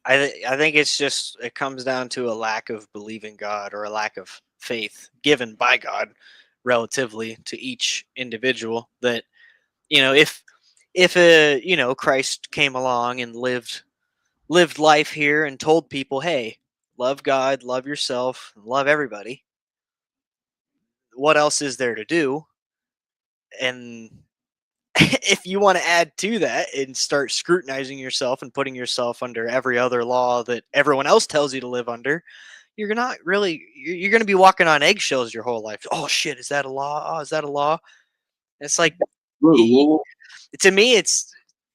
I think it comes down to a lack of believing God, or a lack of faith given by God relatively to each individual. That, if Christ came along and lived life here and told people, hey, love God, love yourself, love everybody, what else is there to do? And if you want to add to that and start scrutinizing yourself and putting yourself under every other law that everyone else tells you to live under, you're going to be walking on eggshells your whole life. Oh shit, is that a law? Oh, is that a law? It's like, to me,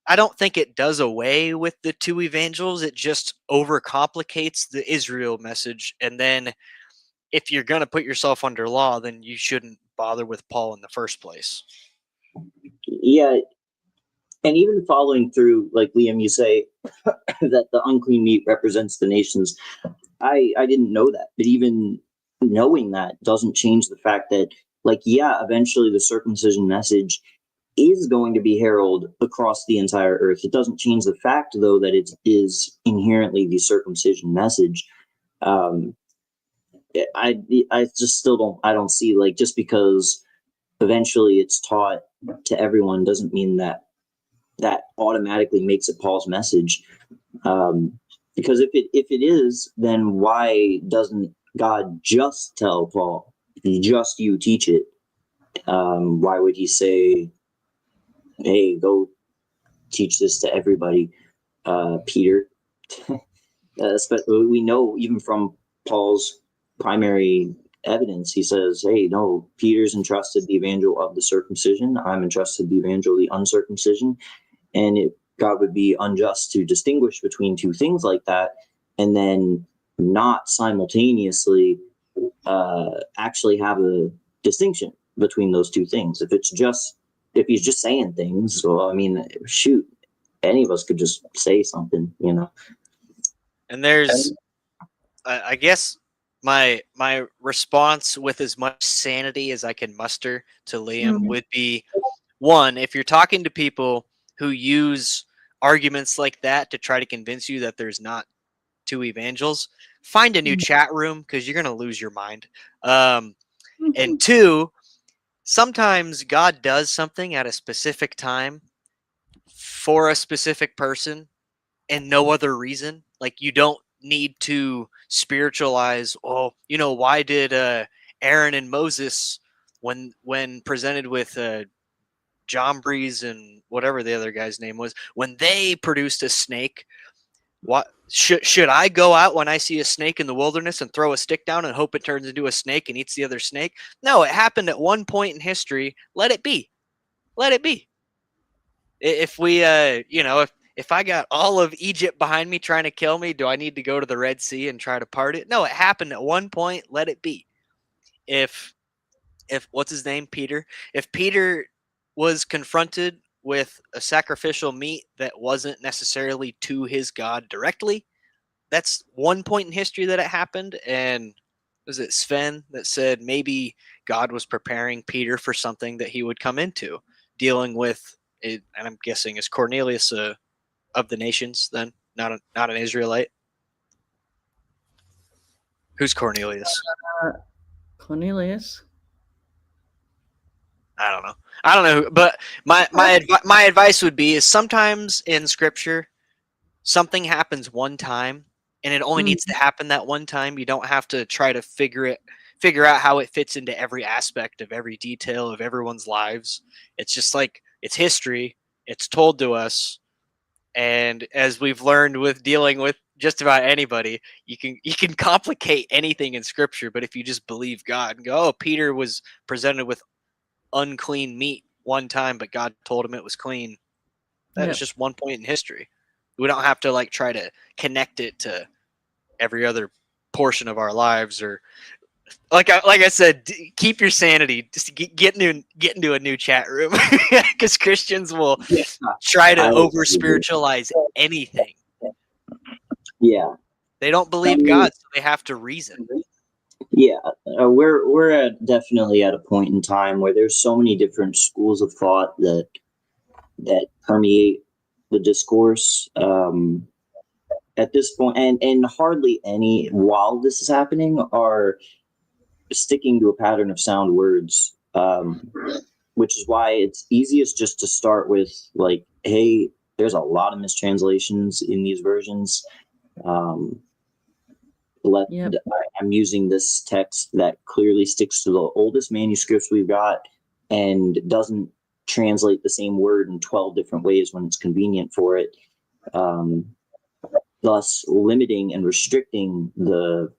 I don't think it does away with the two evangels. It just overcomplicates the Israel message. And then if you're going to put yourself under law, then you shouldn't bother with Paul in the first place. Yeah. And even following through, like Liam, you say that the unclean meat represents the nations. I didn't know that, but even knowing that doesn't change the fact that, eventually the circumcision message is going to be heralded across the entire earth. It doesn't change the fact, though, that it is inherently the circumcision message. I just still don't see, like, just because eventually it's taught to everyone doesn't mean that automatically makes it Paul's message. Because if it is, then why doesn't God just tell Paul, just you teach it? Why would he say, hey, go teach this to everybody, Peter? We know even from Paul's primary evidence, he says, hey, no, Peter's entrusted the evangel of the circumcision. I'm entrusted the evangel of the uncircumcision. And God would be unjust to distinguish between two things like that and then not simultaneously actually have a distinction between those two things. If he's just saying things, well, I mean, shoot, any of us could just say something, you know. And there's, I guess, my response with as much sanity as I can muster to Liam would be, one, if you're talking to people who use arguments like that to try to convince you that there's not two evangels, find a new chat room, because you're going to lose your mind. And two, sometimes God does something at a specific time for a specific person and no other reason. Like, you don't need to spiritualize, why did Aaron and Moses, when presented with John Breeze and whatever the other guy's name was, when they produced a snake, what should I go out when I see a snake in the wilderness and throw a stick down and hope it turns into a snake and eats the other snake? No, it happened at one point in history. Let it be. Let it be. If we, if I got all of Egypt behind me trying to kill me, do I need to go to the Red Sea and try to part it? No, it happened at one point. Let it be. If what's his name, Peter? If Peter was confronted with a sacrificial meat that wasn't necessarily to his God directly, that's one point in history that it happened. And was it Sven that said maybe God was preparing Peter for something that he would come into, dealing with it? And I'm guessing, is Cornelius of the nations then, not an Israelite? Who's Cornelius? Cornelius. I don't know, but my advice would be is sometimes in Scripture something happens one time and it only needs to happen that one time. You don't have to try to figure out how it fits into every aspect of every detail of everyone's lives. It's just like, it's history. It's told to us. And as we've learned with dealing with just about anybody, you can complicate anything in Scripture, but if you just believe God and go, oh, Peter was presented with unclean meat one time, but God told him it was clean. That is just one point in history. We don't have to like try to connect it to every other portion of our lives, or like I said, keep your sanity. Just get into a new chat room, because Christians will try to over spiritualize anything. Yeah, they don't believe God, so they have to reason. Yeah, we're definitely at a point in time where there's so many different schools of thought that permeate the discourse at this point, and hardly any, while this is happening, are sticking to a pattern of sound words, which is why it's easiest just to start with, like, hey, there's a lot of mistranslations in these versions. I'm using this text that clearly sticks to the oldest manuscripts we've got and doesn't translate the same word in 12 different ways when it's convenient for it, thus limiting and restricting the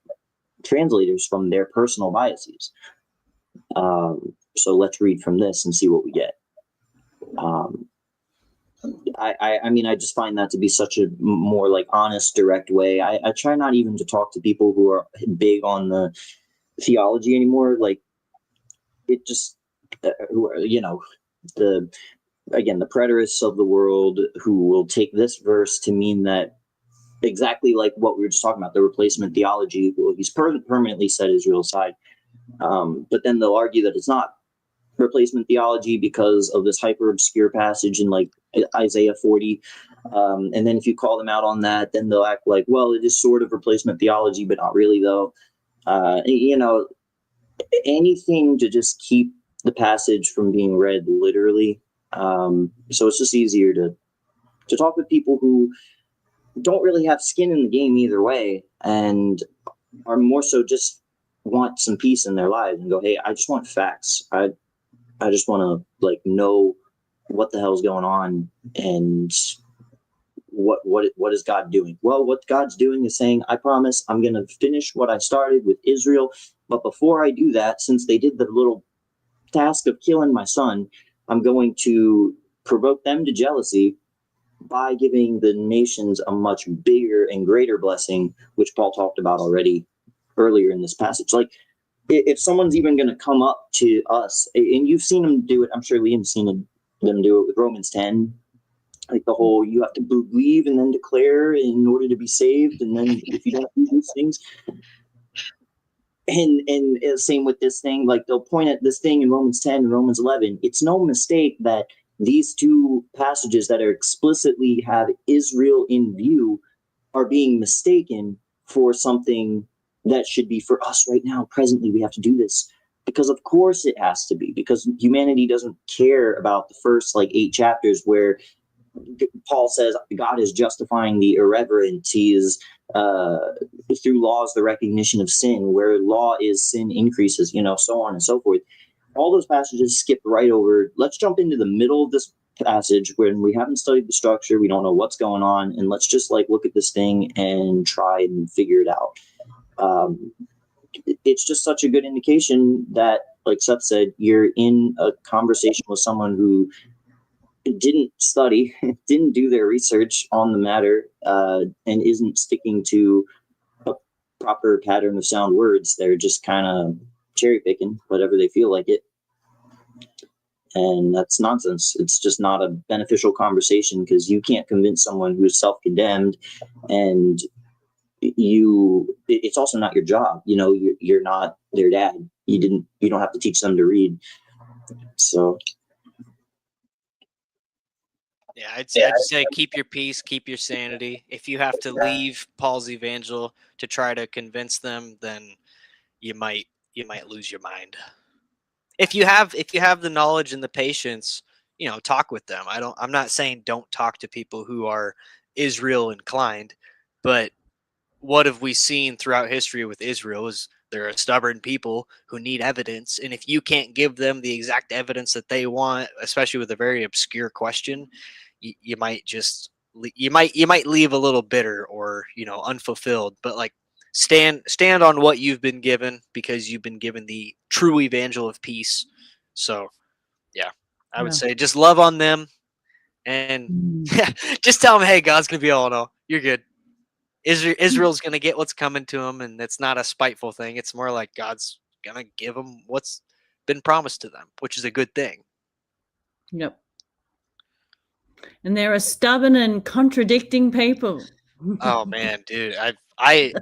translators from their personal biases. So let's read from this and see what we get. I mean, I just find that to be such a more like honest, direct way. I try not even to talk to people who are big on the theology anymore. Like, it just, the preterists of the world who will take this verse to mean that exactly like what we were just talking about, the replacement theology. Well, he's permanently set Israel's side. But then they'll argue that it's not replacement theology because of this hyper obscure passage in like Isaiah 40. And then if you call them out on that, then they'll act like, well, it is sort of replacement theology, but not really though. You know, anything to just keep the passage from being read literally. So it's just easier to talk with people who don't really have skin in the game either way, and are more so just want some peace in their lives and go, hey, I just want facts. I just want to like know what the hell's going on, and what is God doing? Well, what God's doing is saying, I promise I'm going to finish what I started with Israel. But before I do that, since they did the little task of killing my son, I'm going to provoke them to jealousy by giving the nations a much bigger and greater blessing, which Paul talked about already earlier in this passage. Like, if someone's even going to come up to us, and you've seen them do it, I'm sure Liam's seen them do it with Romans 10, like the whole you have to believe and then declare in order to be saved, and then if you don't do these things, and same with this thing, like they'll point at this thing in Romans 10 and Romans 11. It's no mistake that these two passages that are explicitly have Israel in view are being mistaken for something that should be for us right now. Presently, we have to do this because of course it has to be, because humanity doesn't care about the first like 8 chapters where Paul says God is justifying the irreverent. He is through laws the recognition of sin. Where law is, sin increases. You know, so on and so forth. All those passages skip right over. Let's jump into the middle of this passage when we haven't studied the structure. We don't know what's going on, and let's just like look at this thing and try and figure it out. It's just such a good indication that, like Seth said, you're in a conversation with someone who didn't study, didn't do their research on the matter, and isn't sticking to a proper pattern of sound words. They're just kind of cherry picking whatever they feel like it. And that's nonsense. It's just not a beneficial conversation, because you can't convince someone who's self-condemned, and it's also not your job. You know, you're not their dad. You don't have to teach them to read. So yeah, I'd say keep your peace, keep your sanity. If you have to leave Paul's evangel to try to convince them, then you might lose your mind. If you have the knowledge and the patience, you know, talk with them. I'm not saying don't talk to people who are Israel inclined, but what have we seen throughout history with Israel is they're a stubborn people who need evidence, and if you can't give them the exact evidence that they want, especially with a very obscure question, you might leave a little bitter or, you know, unfulfilled. But like, stand on what you've been given, because you've been given the true evangel of peace. So yeah, I would say just love on them, and just tell them, hey, God's gonna be all in all. You're good. Israel's gonna get what's coming to them, and it's not a spiteful thing. It's more like God's gonna give them what's been promised to them, which is a good thing. Yep. And they're a stubborn and contradicting people. Oh man, dude, I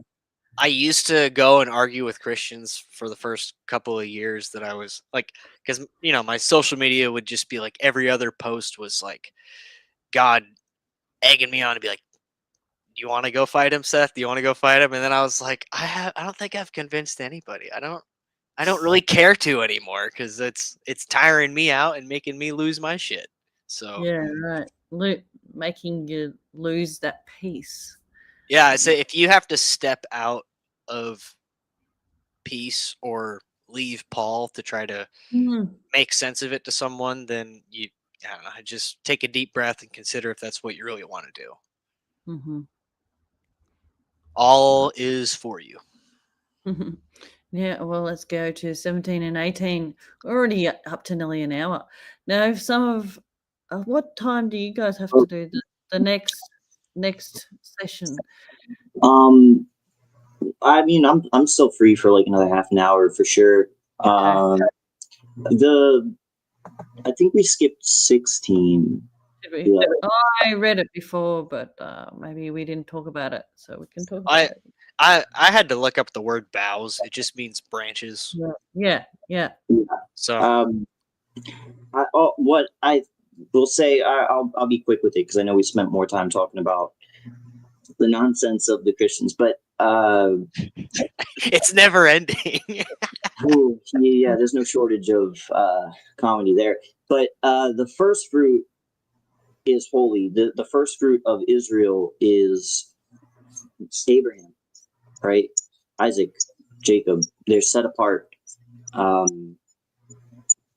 used to go and argue with Christians for the first couple of years that I was like, because, you know, my social media would just be like every other post was like God egging me on to be like, do you want to go fight him, Seth? Do you want to go fight him? And then I was like, I don't think I've convinced anybody. I don't really care to anymore, because it's tiring me out and making me lose my shit. So Yeah, right. Making you lose that peace. yeah, I say if you have to step out of peace or leave Paul to try to make sense of it to someone, then I don't know, just take a deep breath and consider if that's what you really want to do. Mm-hmm. All is for you. Yeah, well, let's go to 17 and 18. We're already up to nearly an hour. Now, if some of what time do you guys have to do the next session? I mean, I'm still free for like another half an hour for sure. Okay. I think we skipped 16. Did we? Yeah. Oh, I read it before, but maybe we didn't talk about it, so we can talk about it. I had to look up the word boughs. It just means branches. Yeah. So What I will say, I'll be quick with it, because I know we spent more time talking about the nonsense of the Christians, but It's never ending. Ooh, yeah, there's no shortage of comedy there. But the first fruit is holy. The first fruit of Israel is Abraham, right? Isaac, Jacob. They're set apart.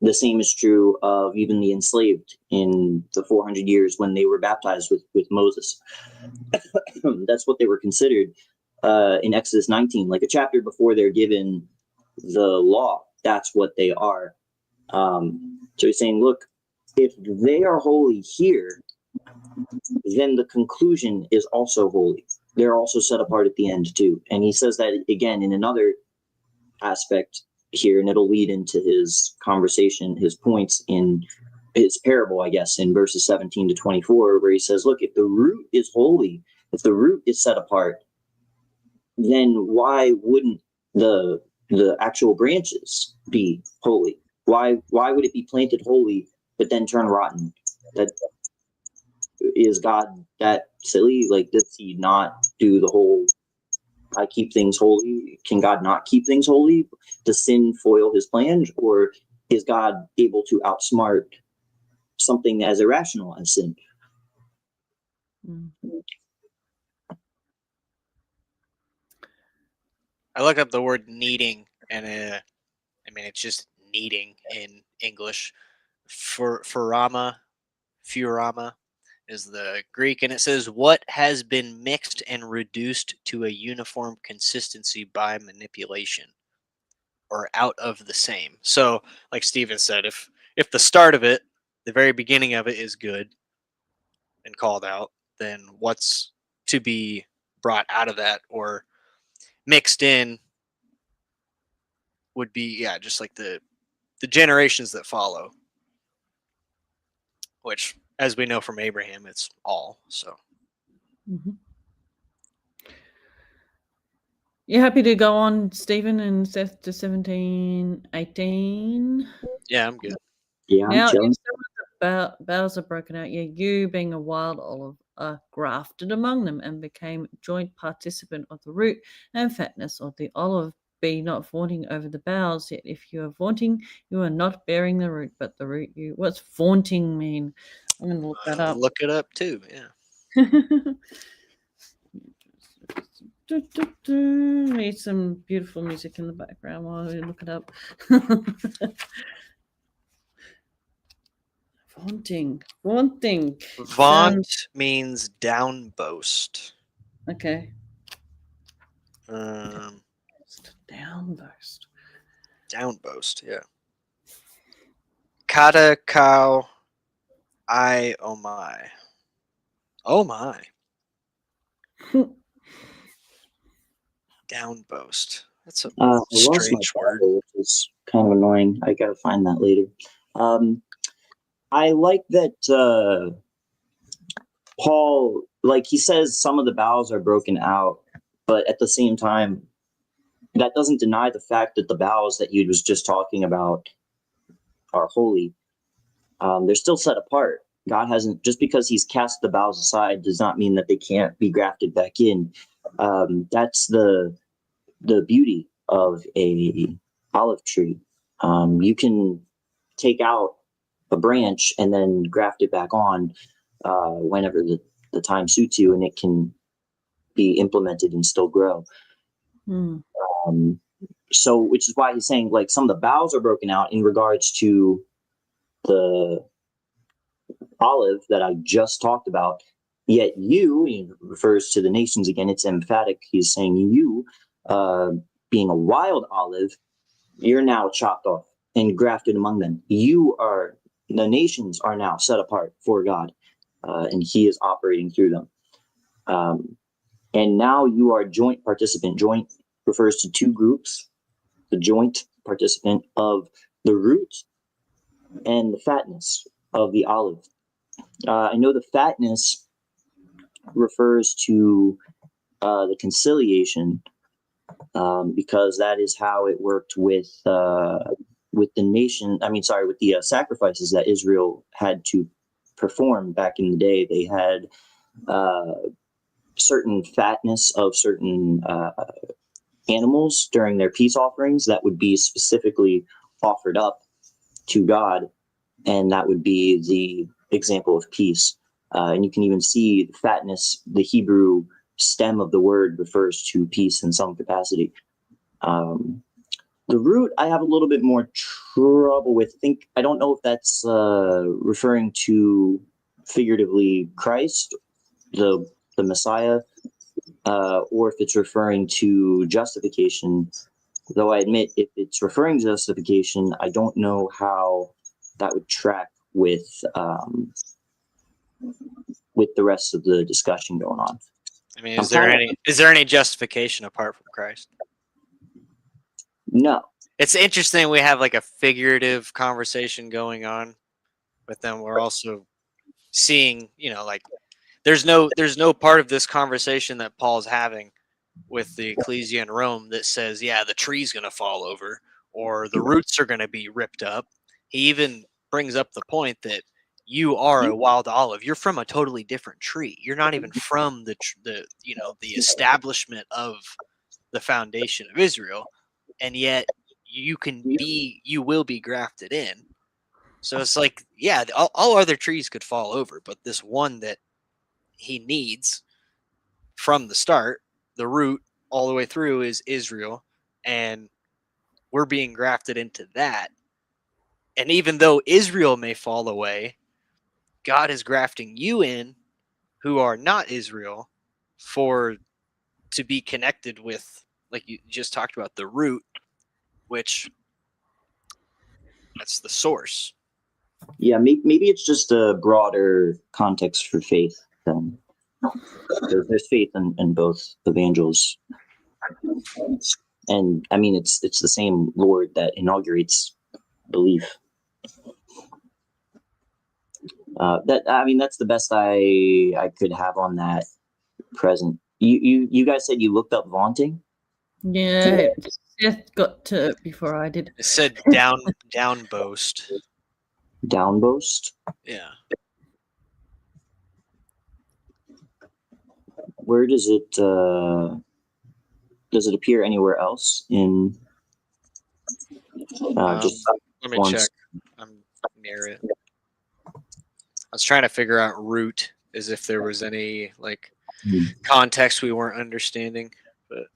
The same is true of even the enslaved in the 400 years when they were baptized with Moses. That's what they were considered in Exodus 19, like a chapter before they're given the law. That's what they are. So he's saying, look, if they are holy here, then the conclusion is also holy. They're also set apart at the end too. And he says that again in another aspect here, and it'll lead into his conversation, his points in his parable, I guess, in verses 17 to 24, where he says, look, if the root is holy, if the root is set apart, then why wouldn't the actual branches be holy? Why would it be planted holy but then turn rotten? That is God that silly? Like, does he not do the whole I keep things holy? Can God not keep things holy? Does sin foil his plans, or is God able to outsmart something as irrational as sin? I look up the word kneading, and I mean it's just kneading in English. Furama is the Greek, and it says what has been mixed and reduced to a uniform consistency by manipulation, or out of the same. So, like Steven said, if the start of it, the very beginning of it is good and called out, then what's to be brought out of that or mixed in would be, yeah, just like the generations that follow, which, as we know from Abraham, it's all. So You happy to go on, Stephen and Seth, to 17:18? yeah, I'm good. Yeah, I'm Now, if chilling. some of the boughs are broken out, you, being a wild olive, are grafted among them and became joint participant of the root and fatness of the olive. Be not vaunting over the boughs, yet if you are vaunting, you are not bearing the root, but the root you. What's vaunting mean? I'm going to look that up. Look it up too. Yeah. Need some beautiful music in the background while we look it up. Vaunting. Vaunt means down boast. Okay. Down boast. Yeah. Kata cow. Oh my. Oh my. Down boast. That's a strange word. Which is kind of annoying. I gotta find that later. I like that Paul, like he says, some of the boughs are broken out, but at the same time, that doesn't deny the fact that the boughs that he was just talking about are holy. They're still set apart. God hasn't, just because he's cast the boughs aside does not mean that they can't be grafted back in. That's the beauty of a olive tree. You can take out a branch and then graft it back on whenever the time suits you, and it can be implemented and still grow. So, which is why he's saying, like, some of the boughs are broken out in regards to the olive that I just talked about. Yet you, he refers to the nations again, it's emphatic. He's saying you, being a wild olive, you're now chopped off and grafted among them. The nations are now set apart for God, and he is operating through them. And now you are joint participant. Joint refers to two groups, the joint participant of the root and the fatness of the olive. I know the fatness refers to the conciliation, because that is how it worked with the nation. With the sacrifices that Israel had to perform back in the day. They had certain fatness of certain animals during their peace offerings that would be specifically offered up to God, and that would be the example of peace. And you can even see the fatness. The Hebrew stem of the word refers to peace in some capacity. The root I have a little bit more trouble with. I don't know if that's referring to figuratively Christ, the Messiah, or if it's referring to justification. Though I admit, if it's referring to justification, I don't know how that would track with the rest of the discussion going on. I mean, is there any justification apart from Christ? No. It's interesting we have like a figurative conversation going on, but then we're also seeing, like there's no part of this conversation that Paul's having with the ecclesia in Rome that says, yeah, the tree's going to fall over or the roots are going to be ripped up. He even brings up the point that you are a wild olive. You're from a totally different tree. You're not even from the establishment of the foundation of Israel, and yet you will be grafted in. So it's like, yeah, all other trees could fall over, but this one that he needs from the start, the root all the way through, is Israel, and we're being grafted into that. And even though Israel may fall away, God is grafting you in, who are not Israel, to be connected with, like you just talked about, the root, which that's the source. Yeah, maybe it's just a broader context for faith then. There's faith in both evangels, and I mean it's the same Lord that inaugurates belief. That's the best I could have on that present. You guys said you looked up vaunting? Yeah, Seth got to it before I did. It said down boast. Down boast? Yeah. Where does it appear anywhere else in just let me check. I'm near it. I was trying to figure out root, as if there was any like context we weren't understanding, but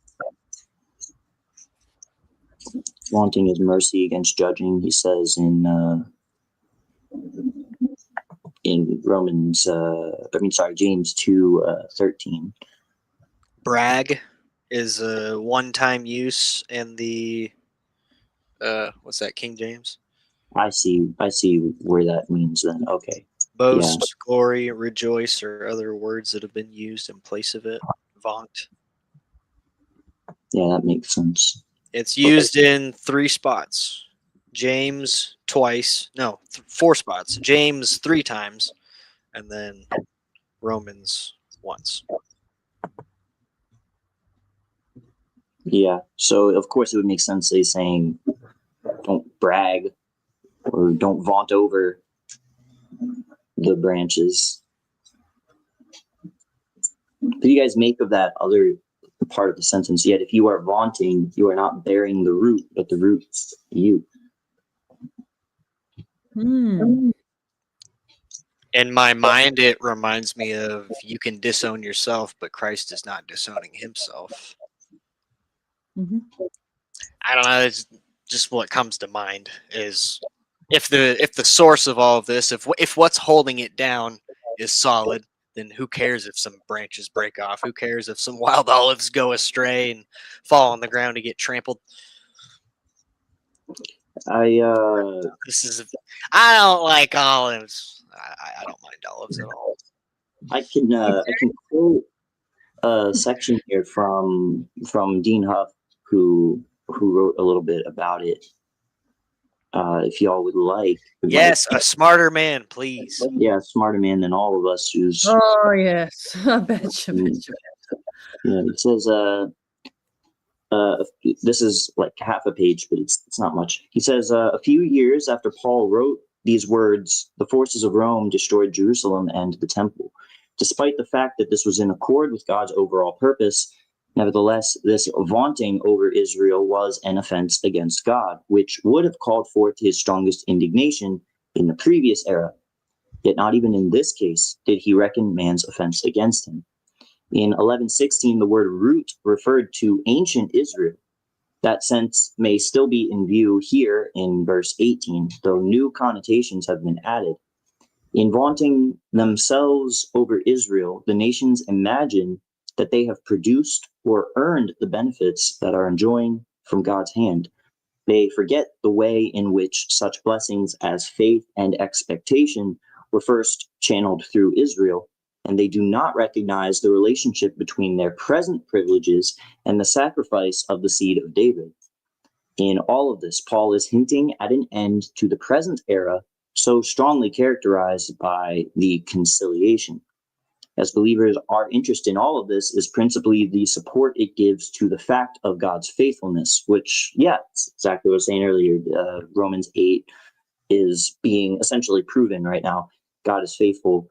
wanting is mercy against judging, he says in Romans James 2:13. brag is a one-time use in the what's that, King James? I see where that means then. Okay. Boast, yeah. Glory, rejoice, or other words that have been used in place of it. Vaunt. Yeah, that makes sense. It's used in 3 spots. James twice. No, 4 spots. James 3 times, and then Romans once. Yeah. So of course it would make sense he's saying don't brag or don't vaunt over the branches. What do you guys make of that other part of the sentence? Yet if you are vaunting, you are not bearing the root, but the root's you. Hmm. In my mind, it reminds me of you can disown yourself, but Christ is not disowning himself. Mm-hmm. I don't know. It's just what comes to mind is if the source of all of this, if what's holding it down is solid, then who cares if some branches break off? Who cares if some wild olives go astray and fall on the ground to get trampled? I don't like olives. I don't mind olives at all. I can quote a section here from Dean Huff, who wrote a little bit about it. If y'all would like. Yes, a smarter man, please. Yeah, smarter man than all of us. Oh yes, I bet you. Yeah, it says this is like half a page, but it's not much. He says a few years after Paul wrote these words, the forces of Rome destroyed Jerusalem and the temple. Despite the fact that this was in accord with God's overall purpose, nevertheless, this vaunting over Israel was an offense against God, which would have called forth his strongest indignation in the previous era. Yet not even in this case did he reckon man's offense against him. In 1116, the word root referred to ancient Israel. That sense may still be in view here in verse 18, though new connotations have been added. In vaunting themselves over Israel, the nations imagine that they have produced or earned the benefits that are enjoying from God's hand. They forget the way in which such blessings as faith and expectation were first channeled through Israel, and they do not recognize the relationship between their present privileges and the sacrifice of the seed of David. In all of this, Paul is hinting at an end to the present era so strongly characterized by the conciliation. As believers, our interest in all of this is principally the support it gives to the fact of God's faithfulness, which, it's exactly what I was saying earlier. Romans 8 is being essentially proven right now. God is faithful.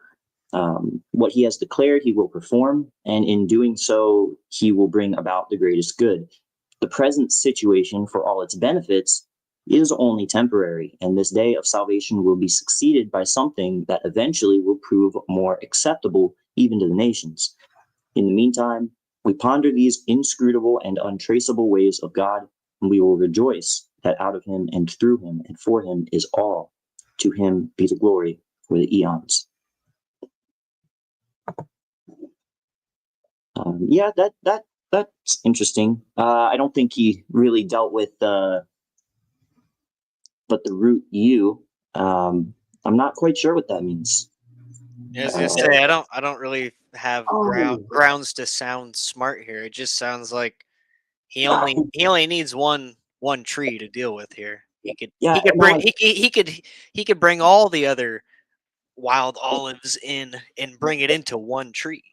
What he has declared, he will perform, and in doing so, he will bring about the greatest good. The present situation, for all its benefits, is only temporary, and this day of salvation will be succeeded by something that eventually will prove more acceptable even to the nations. In the meantime, we ponder these inscrutable and untraceable ways of God, and we will rejoice that out of him and through him and for him is all. To him be the glory for the eons. That's interesting. I don't think he really dealt with but the root U. I'm not quite sure what that means. Yeah, I was gonna say I don't really have grounds to sound smart here. It just sounds like he only needs one tree to deal with here. He could bring all the other wild olives in and bring it into one tree.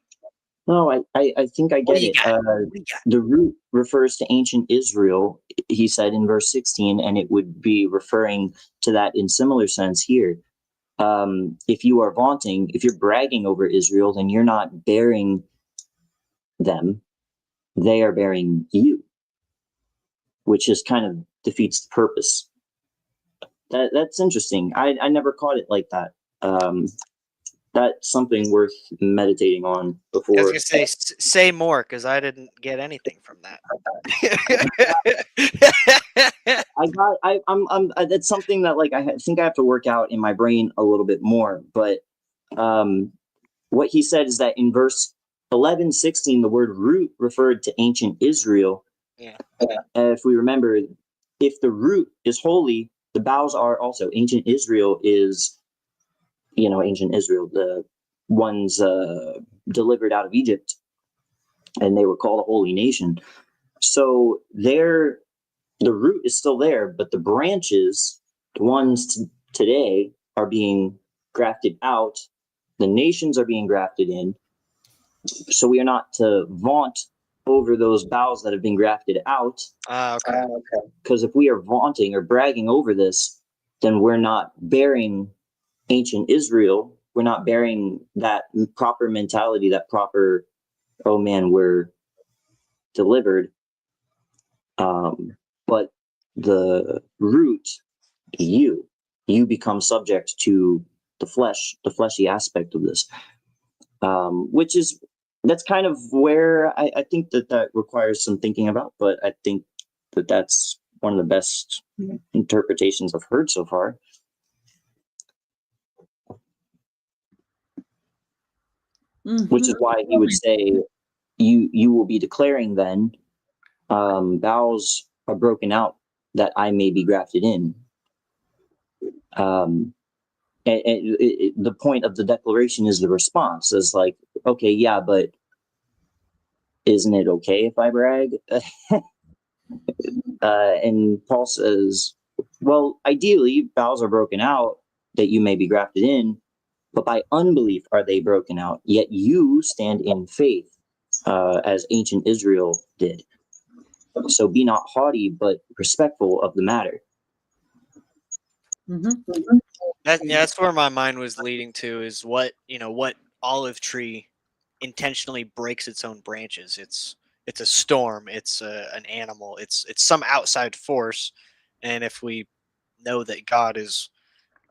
No, I think I get it. The root refers to ancient Israel, he said in verse 16, and it would be referring to that in similar sense here. If you are vaunting, if you're bragging over Israel, then you're not bearing them. They are bearing you, which just kind of defeats the purpose. That's interesting. I never caught it like that. That's something worth meditating on before. I was gonna say more, because I didn't get anything from that. That's something that I think I have to work out in my brain a little bit more. But what he said is that in verse 11:16, the word root referred to ancient Israel. Yeah. If we remember, if the root is holy, the boughs are also. Ancient Israel is, ancient Israel, the ones delivered out of Egypt, and they were called a holy nation. So the root is still there, but the branches, the ones today, are being grafted out. The nations are being grafted in. So we are not to vaunt over those boughs that have been grafted out. Okay. Because if we are vaunting or bragging over this, then we're not bearing ancient Israel. We're not bearing that proper mentality, that proper, oh man, we're delivered. But the root, you become subject to the flesh, the fleshy aspect of this, that's kind of where I think that requires some thinking about, but I think that's one of the best interpretations I've heard so far. Mm-hmm. Which is why he would say, you will be declaring then, boughs are broken out that I may be grafted in. And the point of the declaration is the response is like, okay, yeah, but isn't it okay if I brag? And Paul says, well, ideally, boughs are broken out that you may be grafted in, but by unbelief are they broken out. Yet you stand in faith, as ancient Israel did. So be not haughty, but respectful of the matter. Mm-hmm. That's where my mind was leading to, is what olive tree intentionally breaks its own branches. It's a storm. It's an animal. It's some outside force. And if we know that God is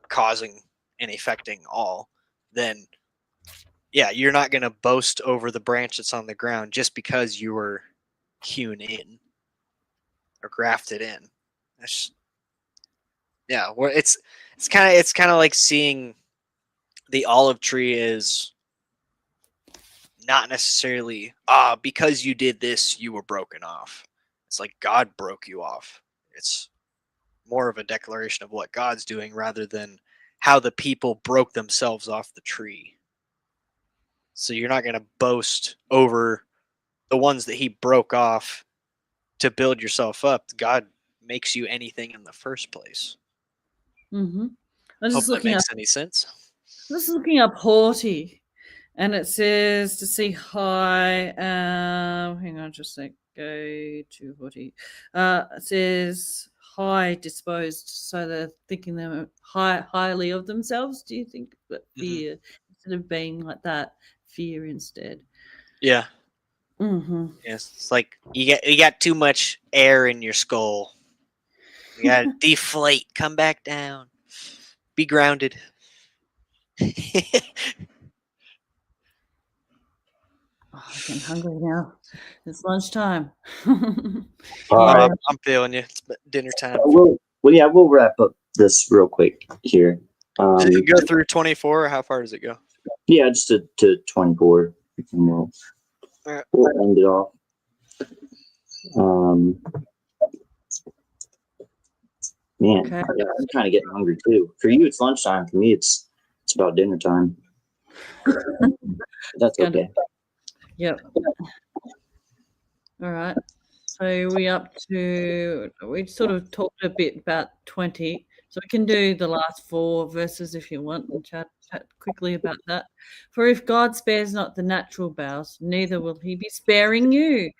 causing and affecting all, then yeah, you're not going to boast over the branch that's on the ground just because you were hewn in or grafted in. That's, yeah, well, it's kind of like seeing the olive tree is not necessarily because you did this you were broken off. It's like God broke you off. It's more of a declaration of what God's doing rather than how the people broke themselves off the tree. So you're not going to boast over the ones that he broke off to build yourself up. God makes you anything in the first place. Mm-hmm. I was Hope just that looking up. makes any sense. This is looking up haughty, and it says to see high. Hang on, just a sec. Go to haughty. It says high disposed, so they're thinking them highly of themselves. Do you think that fear instead of being like that, fear instead? Yeah. Mm-hmm. Yes. It's like you got too much air in your skull. You gotta deflate. Come back down. Be grounded. Oh, I'm getting hungry now. It's lunchtime. Uh, I'm feeling you. It's dinner time. we'll wrap up this real quick here. Does it go through 24 or how far does it go? Yeah, just to 24, and we'll end it off. Man, Okay. I'm kind of getting hungry too. For you, it's lunchtime. For me, it's about dinner time. That's okay. Yep. All right. So we sort of talked a bit about 20. So we can do the last 4 verses if you want and chat quickly about that. For if God spares not the natural bowels, neither will he be sparing you.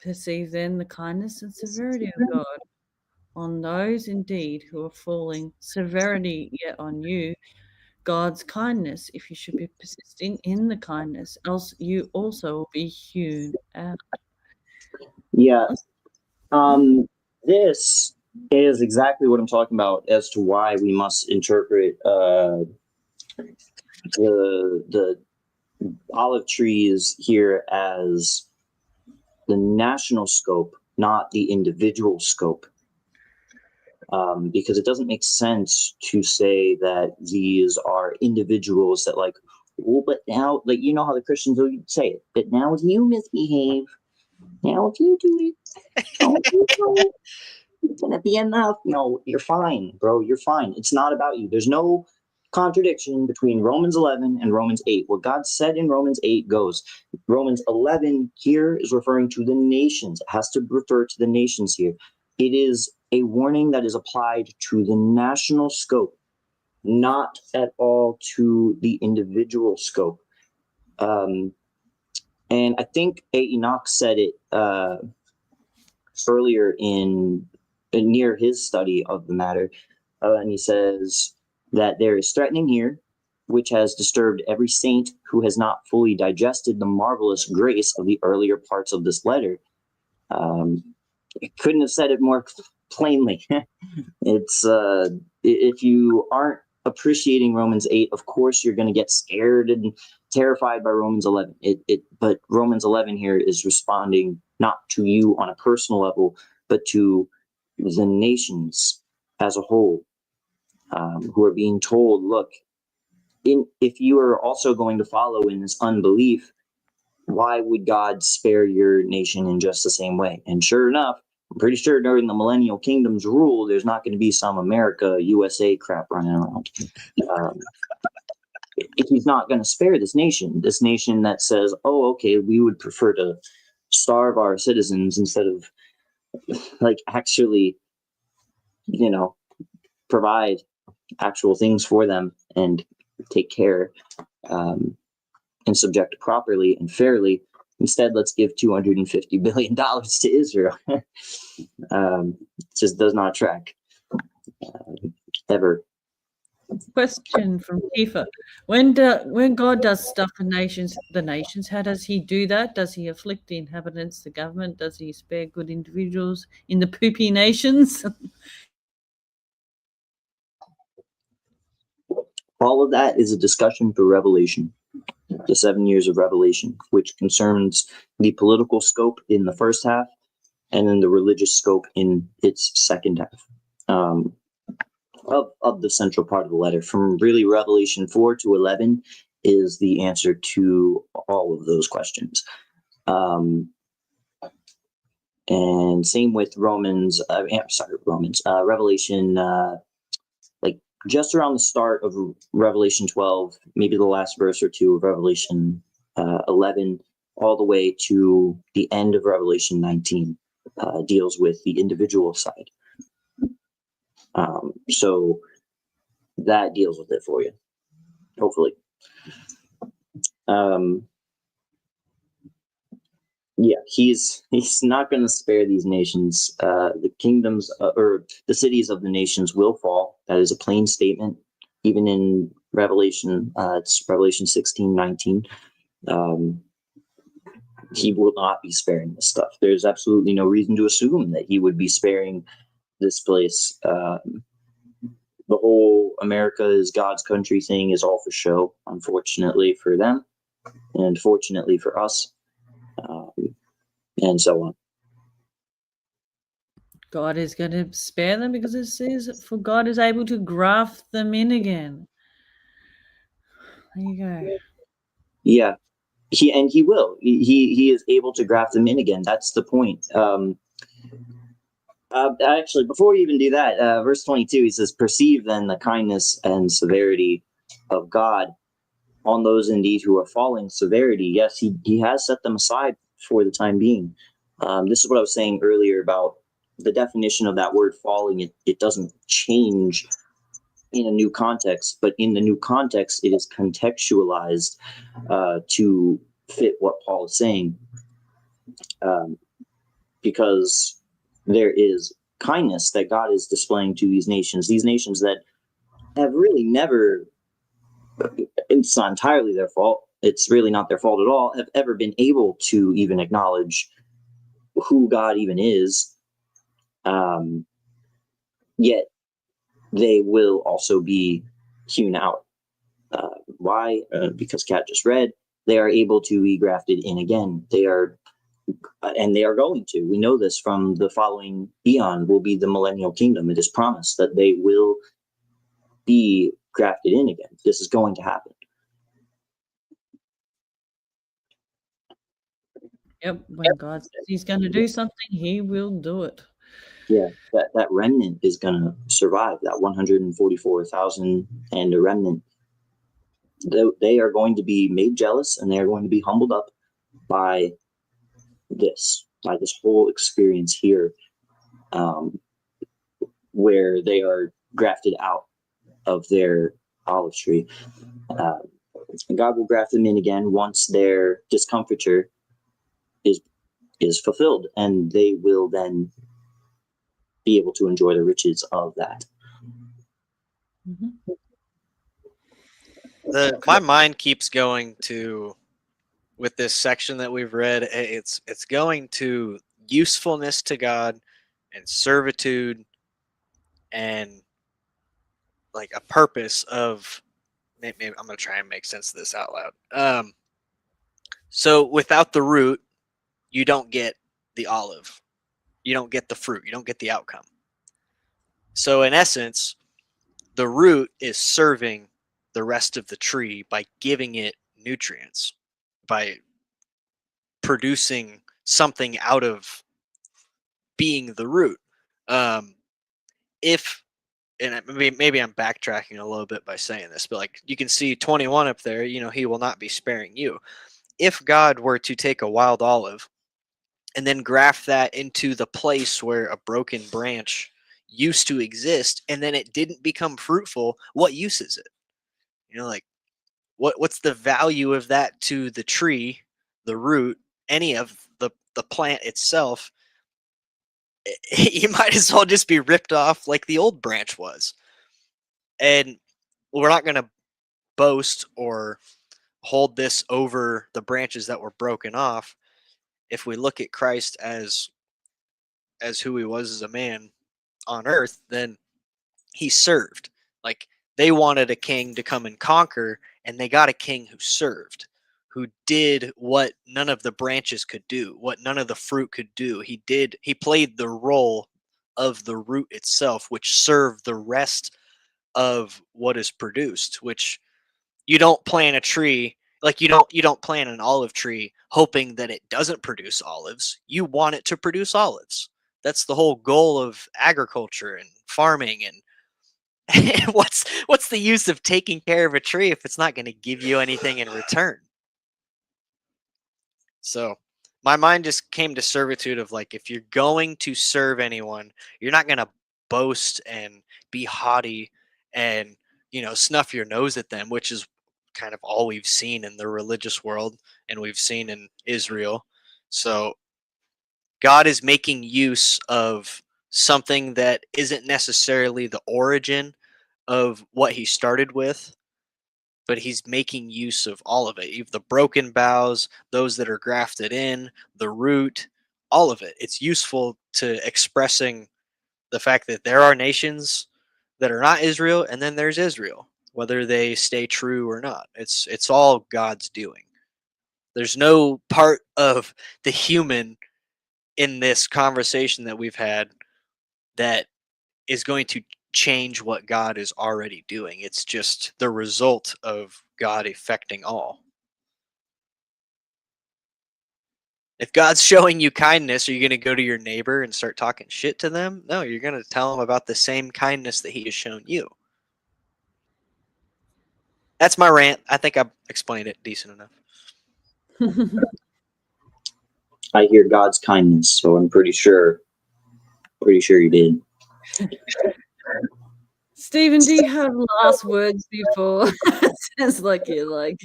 Perceive then the kindness and severity of God on those indeed who are falling, severity yet on you, God's kindness, if you should be persisting in the kindness, else you also will be hewn out. Yeah. This is exactly what I'm talking about as to why we must interpret the olive trees here as the national scope, not the individual scope. Because it doesn't make sense to say that these are individuals that like, oh, but now, like, you know how the Christians will say it, but now if you misbehave, now if you do it, it's gonna be enough. No, you're fine, bro. You're fine. It's not about you. There's no contradiction between Romans 11 and Romans 8. What God said in Romans 8 goes. Romans 11 here is referring to the nations. It has to refer to the nations here. It is a warning that is applied to the national scope, not at all to the individual scope. And I think Enoch said it earlier in near his study of the matter, and he says that there is threatening here, which has disturbed every saint who has not fully digested the marvelous grace of the earlier parts of this letter. It couldn't have said it more plainly. It's if you aren't appreciating Romans 8, of course you're going to get scared and terrified by Romans 11. But Romans 11 here is responding not to you on a personal level, but to the nations as a whole, who are being told, look, if you are also going to follow in this unbelief, why would God spare your nation in just the same way? And sure enough, I'm pretty sure during the millennial kingdom's rule, there's not going to be some America, USA crap running around. He's not going to spare this nation that says, oh, okay, we would prefer to starve our citizens instead of like actually, provide actual things for them and take care and subject properly and fairly. Instead, let's give $250 billion to Israel. It just does not track ever. Question from Kiefer. When God does stuff for the nations, how does he do that? Does he afflict the inhabitants, the government? Does he spare good individuals in the poopy nations? All of that is a discussion for Revelation, the 7 years of Revelation, which concerns the political scope in the first half and then the religious scope in its second half of the central part of the letter. From really Revelation 4 to 11 is the answer to all of those questions. And same with Revelation, like just around the start of Revelation 12, maybe the last verse or two of Revelation 11, all the way to the end of Revelation 19, deals with the individual side. So that deals with it for you, hopefully. Yeah, he's not going to spare these nations. The kingdoms or the cities of the nations will fall. That is a plain statement. Even in Revelation, it's Revelation 16:19. He will not be sparing this stuff. There's absolutely no reason to assume that he would be sparing this place. The whole America is God's country thing is all for show, unfortunately for them, and fortunately for us. And so on. God is going to spare them because it says, for God is able to graft them in again. There you go. Yeah, he will. He is able to graft them in again. That's the point. Actually, before we even do that, verse 22, he says, "Perceive then the kindness and severity of God on those indeed who are falling." Severity, yes, he has set them aside for the time being. This is what I was saying earlier about the definition of that word falling. It doesn't change in a new context, but in the new context, it is contextualized to fit what Paul is saying, because there is kindness that God is displaying to these nations that have really never, it's not entirely their fault, it's really not their fault at all, have ever been able to even acknowledge who God even is. Yet they will also be hewn out. Why? Because Kat just read, they are able to be grafted in again. They are going to. We know this from the following eon will be the millennial kingdom. It is promised that they will be grafted in again. This is going to happen. Yep, when God says he's going to do something, he will do it. Yeah, that remnant is going to survive, that 144,000 and a remnant. They are going to be made jealous, and they are going to be humbled up by this whole experience here, where they are grafted out of their olive tree. And God will graft them in again once their discomfiture is fulfilled, and they will then be able to enjoy the riches of that. Mm-hmm. My mind keeps going to, with this section that we've read, it's going to usefulness to God and servitude and like a purpose of, maybe I'm going to try and make sense of this out loud. So without the root, you don't get the olive, you don't get the fruit, you don't get the outcome. So in essence, the root is serving the rest of the tree by giving it nutrients, by producing something out of being the root. If, and maybe I'm backtracking a little bit by saying this, but like you can see 21 up there, he will not be sparing you. If God were to take a wild olive and then graft that into the place where a broken branch used to exist, and then it didn't become fruitful, what use is it? Like what's the value of that to the tree, the root, any of the plant itself? You might as well just be ripped off like the old branch was. And we're not going to boast or hold this over the branches that were broken off. If we look at Christ as who he was as a man on earth, then he served. Like, they wanted a king to come and conquer, and they got a king who served, who did what none of the branches could do, what none of the fruit could do. He played the role of the root itself, which served the rest of what is produced. Which, you don't plant a tree, like you don't plant an olive tree hoping that it doesn't produce olives. You want it to produce olives. That's the whole goal of agriculture and farming. And what's the use of taking care of a tree if it's not going to give you anything in return? So my mind just came to servitude of, like, if you're going to serve anyone, you're not going to boast and be haughty and, snuff your nose at them, which is kind of all we've seen in the religious world and we've seen in Israel. So God is making use of something that isn't necessarily the origin of what he started with, but he's making use of all of it. Even the broken boughs, those that are grafted in, the root, all of it. It's useful to expressing the fact that there are nations that are not Israel, and then there's Israel, whether they stay true or not. It's all God's doing. There's no part of the human in this conversation that we've had that is going to change what God is already doing. It's just the result of God affecting all. If God's showing you kindness, are you going to go to your neighbor and start talking shit to them? No, you're going to tell them about the same kindness that he has shown you. That's my rant. I think I've explained it decent enough. I hear God's kindness, so I'm pretty sure you did. Stephen, do you have last words before? Sounds like you're like.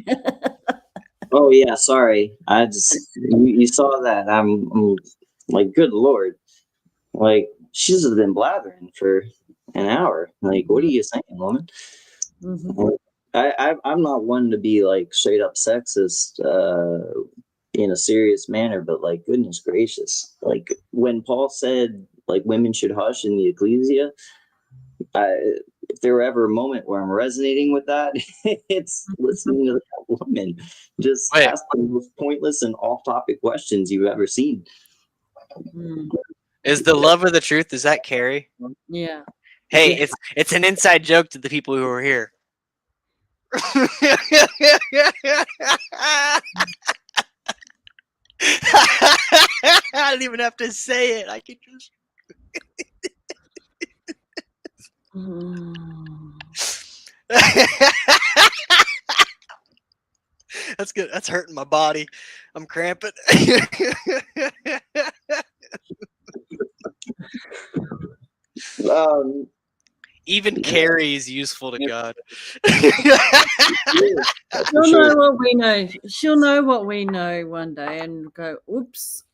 Oh yeah, sorry. I just you saw that. I'm like, good Lord, like she's just been blathering for an hour. Like, what are you saying, woman? Mm-hmm. I'm not one to be like straight up sexist in a serious manner, but like, goodness gracious, like when Paul said like women should hush in the ecclesia, if there were ever a moment where I'm resonating with that, it's listening to that woman just ask the most pointless and off-topic questions you've ever seen. Is the love of the truth, is that Carrie? Yeah. Hey, yeah. It's an inside joke to the people who are here. I don't even have to say it. I can just. That's good. That's hurting my body. I'm cramping. Even Carrie is useful to God. She'll know what we know. She'll know what we know one day and go, oops.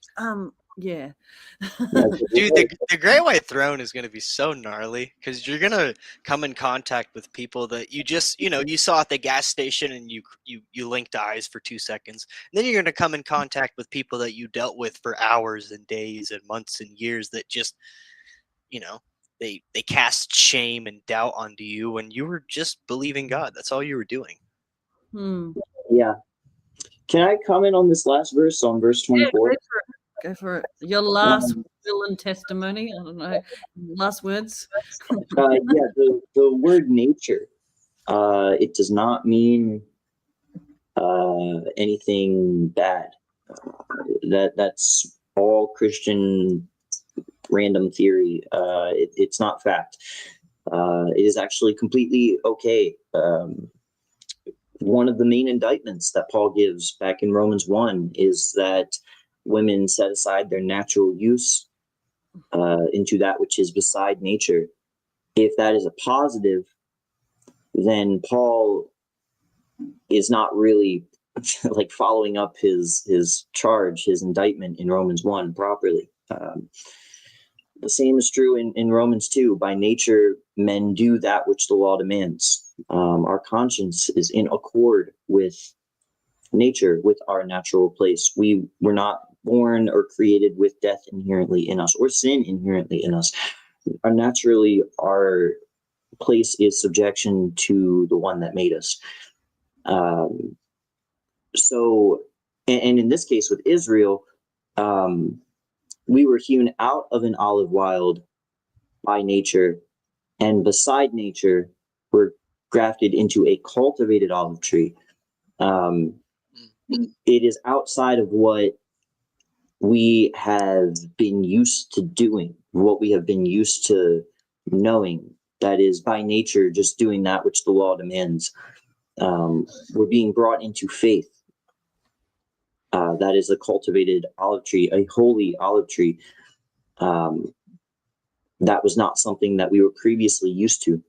Yeah. Dude, the Great White Throne is going to be so gnarly because you're going to come in contact with people that you just, you saw at the gas station and you linked eyes for 2 seconds. And then you're going to come in contact with people that you dealt with for hours and days and months and years that just, they cast shame and doubt onto you when you were just believing God. That's all you were doing. Yeah. Can I comment on this last verse, on verse 24? Yeah, go for it. Your last will and testimony. I don't know. Last words. The word nature. It does not mean anything bad. That's all Christian random theory. It's not fact. It is actually completely okay. One of the main indictments that Paul gives back in Romans 1 is that women set aside their natural use into that which is beside nature. If that is a positive, then Paul is not really like following up his charge, his indictment in Romans 1 properly. The same is true in Romans 2. By nature, men do that which the law demands. Our conscience is in accord with nature, with our natural place. We're not born or created with death inherently in us or sin inherently in us. Our place is subjection to the one that made us. So, and in this case with Israel, we were hewn out of an olive wild by nature, and beside nature, we're grafted into a cultivated olive tree. It is outside of what we have been used to doing, what we have been used to knowing. That is by nature just doing that which the law demands. We're being brought into faith. That is a cultivated olive tree, a holy olive tree. That was not something that we were previously used to.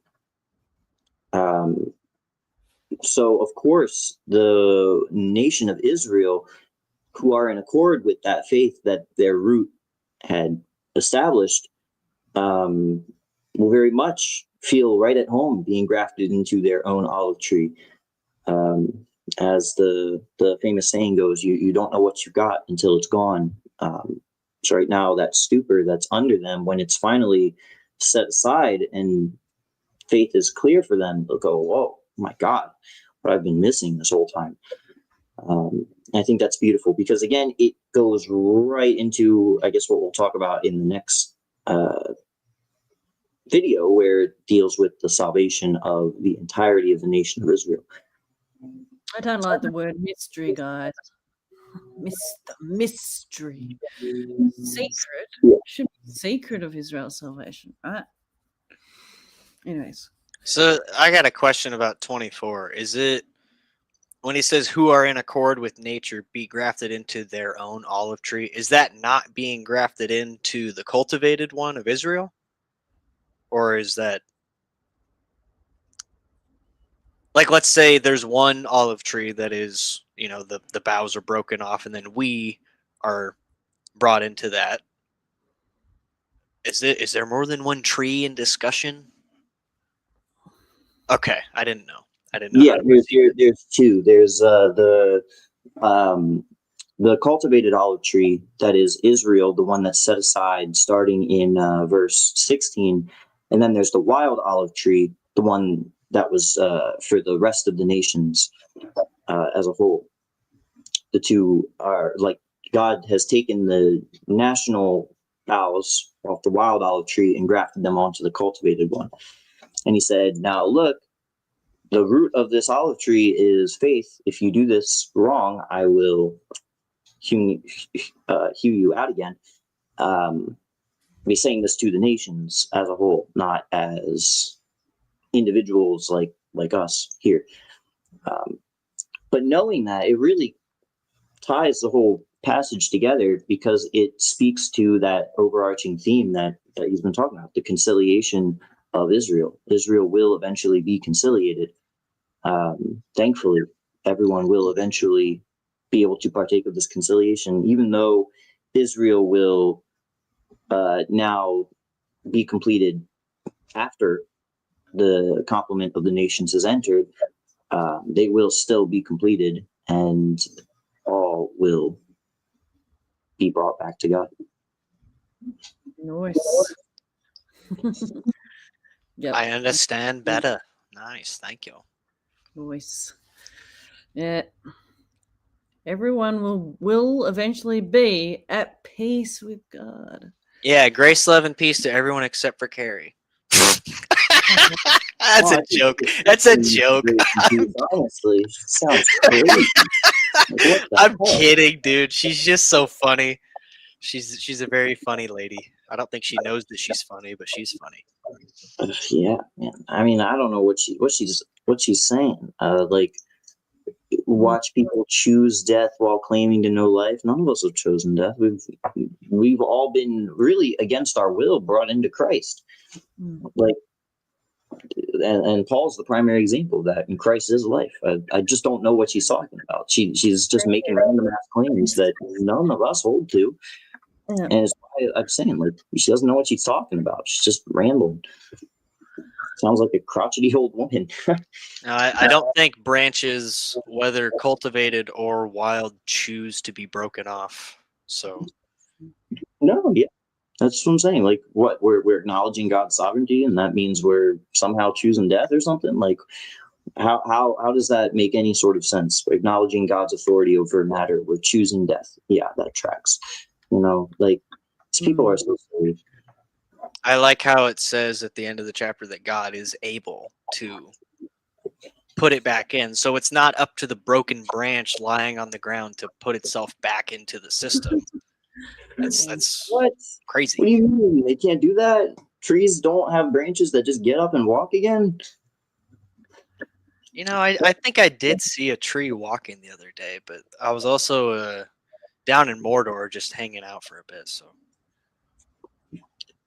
So, of course, the nation of Israel, who are in accord with that faith that their root had established, will very much feel right at home being grafted into their own olive tree. As the famous saying goes, you don't know what you got until it's gone. So right now, that stupor that's under them, when it's finally set aside and faith is clear for them, they'll go, whoa, my God, what I've been missing this whole time. I think that's beautiful because, again, it goes right into, I guess, what we'll talk about in the next video, where it deals with the salvation of the entirety of the nation of Israel. I don't like the word mystery, guys. The mystery. Secret should be secret of Israel's salvation, right? Anyways. So I got a question about 24. Is it when he says who are in accord with nature be grafted into their own olive tree? Is that not being grafted into the cultivated one of Israel? Or is that, like, let's say there's one olive tree that is, the boughs are broken off and then we are brought into that. Is there more than one tree in discussion? Okay, I didn't know. Yeah, there's two. There's the cultivated olive tree that is Israel, the one that's set aside starting in verse 16, and then there's the wild olive tree, the one that was for the rest of the nations as a whole. The two are like God has taken the national boughs off the wild olive tree and grafted them onto the cultivated one. And he said, now look, the root of this olive tree is faith. If you do this wrong, I will hew you out again. He's saying this to the nations as a whole, not as individuals like us here. But knowing that, it really ties the whole passage together because it speaks to that overarching theme that he's been talking about, the conciliation of Israel. Israel will eventually be conciliated. Thankfully, everyone will eventually be able to partake of this conciliation, even though Israel will now be completed after the complement of the nations has entered. They will still be completed, and all will be brought back to God. Nice. Yep. I understand better. Nice, thank you. Nice. Yeah. Everyone will eventually be at peace with God. Yeah, grace, love, and peace to everyone except for Carrie. That's a joke. That's a joke. Honestly, sounds crazy. I'm kidding, dude. She's just so funny. She's a very funny lady. I don't think she knows that she's funny, but she's funny. Yeah, man. I mean, I don't know what she's saying. Watch people choose death while claiming to know life. None of us have chosen death. We've all been really against our will brought into Christ. And Paul's the primary example of that. And Christ is life. I just don't know what she's talking about. She's just making random ass claims that none of us hold to. Yeah. And it's why I'm saying, like, she doesn't know what she's talking about. She's just rambling. Sounds like a crotchety old woman. No, I don't think branches, whether cultivated or wild, choose to be broken off. So No, yeah. That's what I'm saying. Like, what we're acknowledging God's sovereignty, and that means we're somehow choosing death or something. Like, how does that make any sort of sense? Acknowledging God's authority over matter, we're choosing death. Yeah, that tracks. Like, these people are so silly. I like how it says at the end of the chapter that God is able to put it back in. So it's not up to the broken branch lying on the ground to put itself back into the system. That's What? crazy. What do you mean? They can't do that? Trees don't have branches that just get up and walk again? I think I did see a tree walking the other day, but I was also down in Mordor just hanging out for a bit. So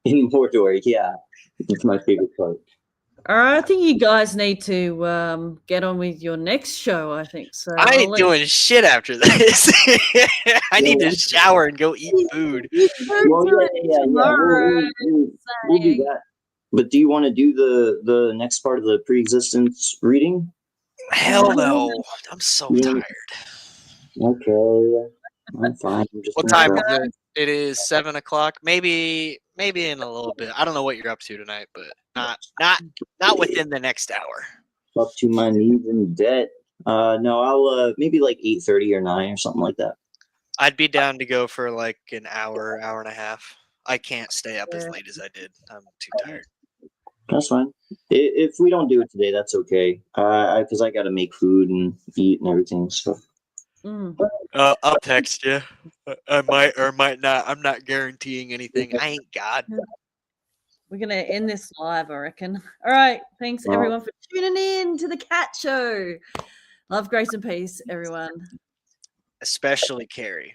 In Mordor, yeah. It's my favorite part. All right, I think you guys need to get on with your next show. I think so. I ain't doing shit after this. I need to shower and go eat food. Well, yeah. We'll do that. But do you want to do the next part of the pre-existence reading? Hell no. I'm so tired. Okay. I'm fine. I'm just What time is it? It is 7 o'clock. Maybe in a little bit. I don't know what you're up to tonight, but not within the next hour. Up to my knees in debt. No, I'll maybe like 8:30 or 9 or something like that. I'd be down to go for like an hour and a half. I can't stay up as late as I did. I'm too tired. That's fine. If we don't do it today, that's okay. Because I got to make food and eat and everything. So. I'll text you. I might or might not. I'm not guaranteeing anything. I ain't God. We're going to end this live, I reckon. All right. Thanks, everyone, for tuning in to the Cat Show. Love, grace, and peace, everyone. Especially Carrie.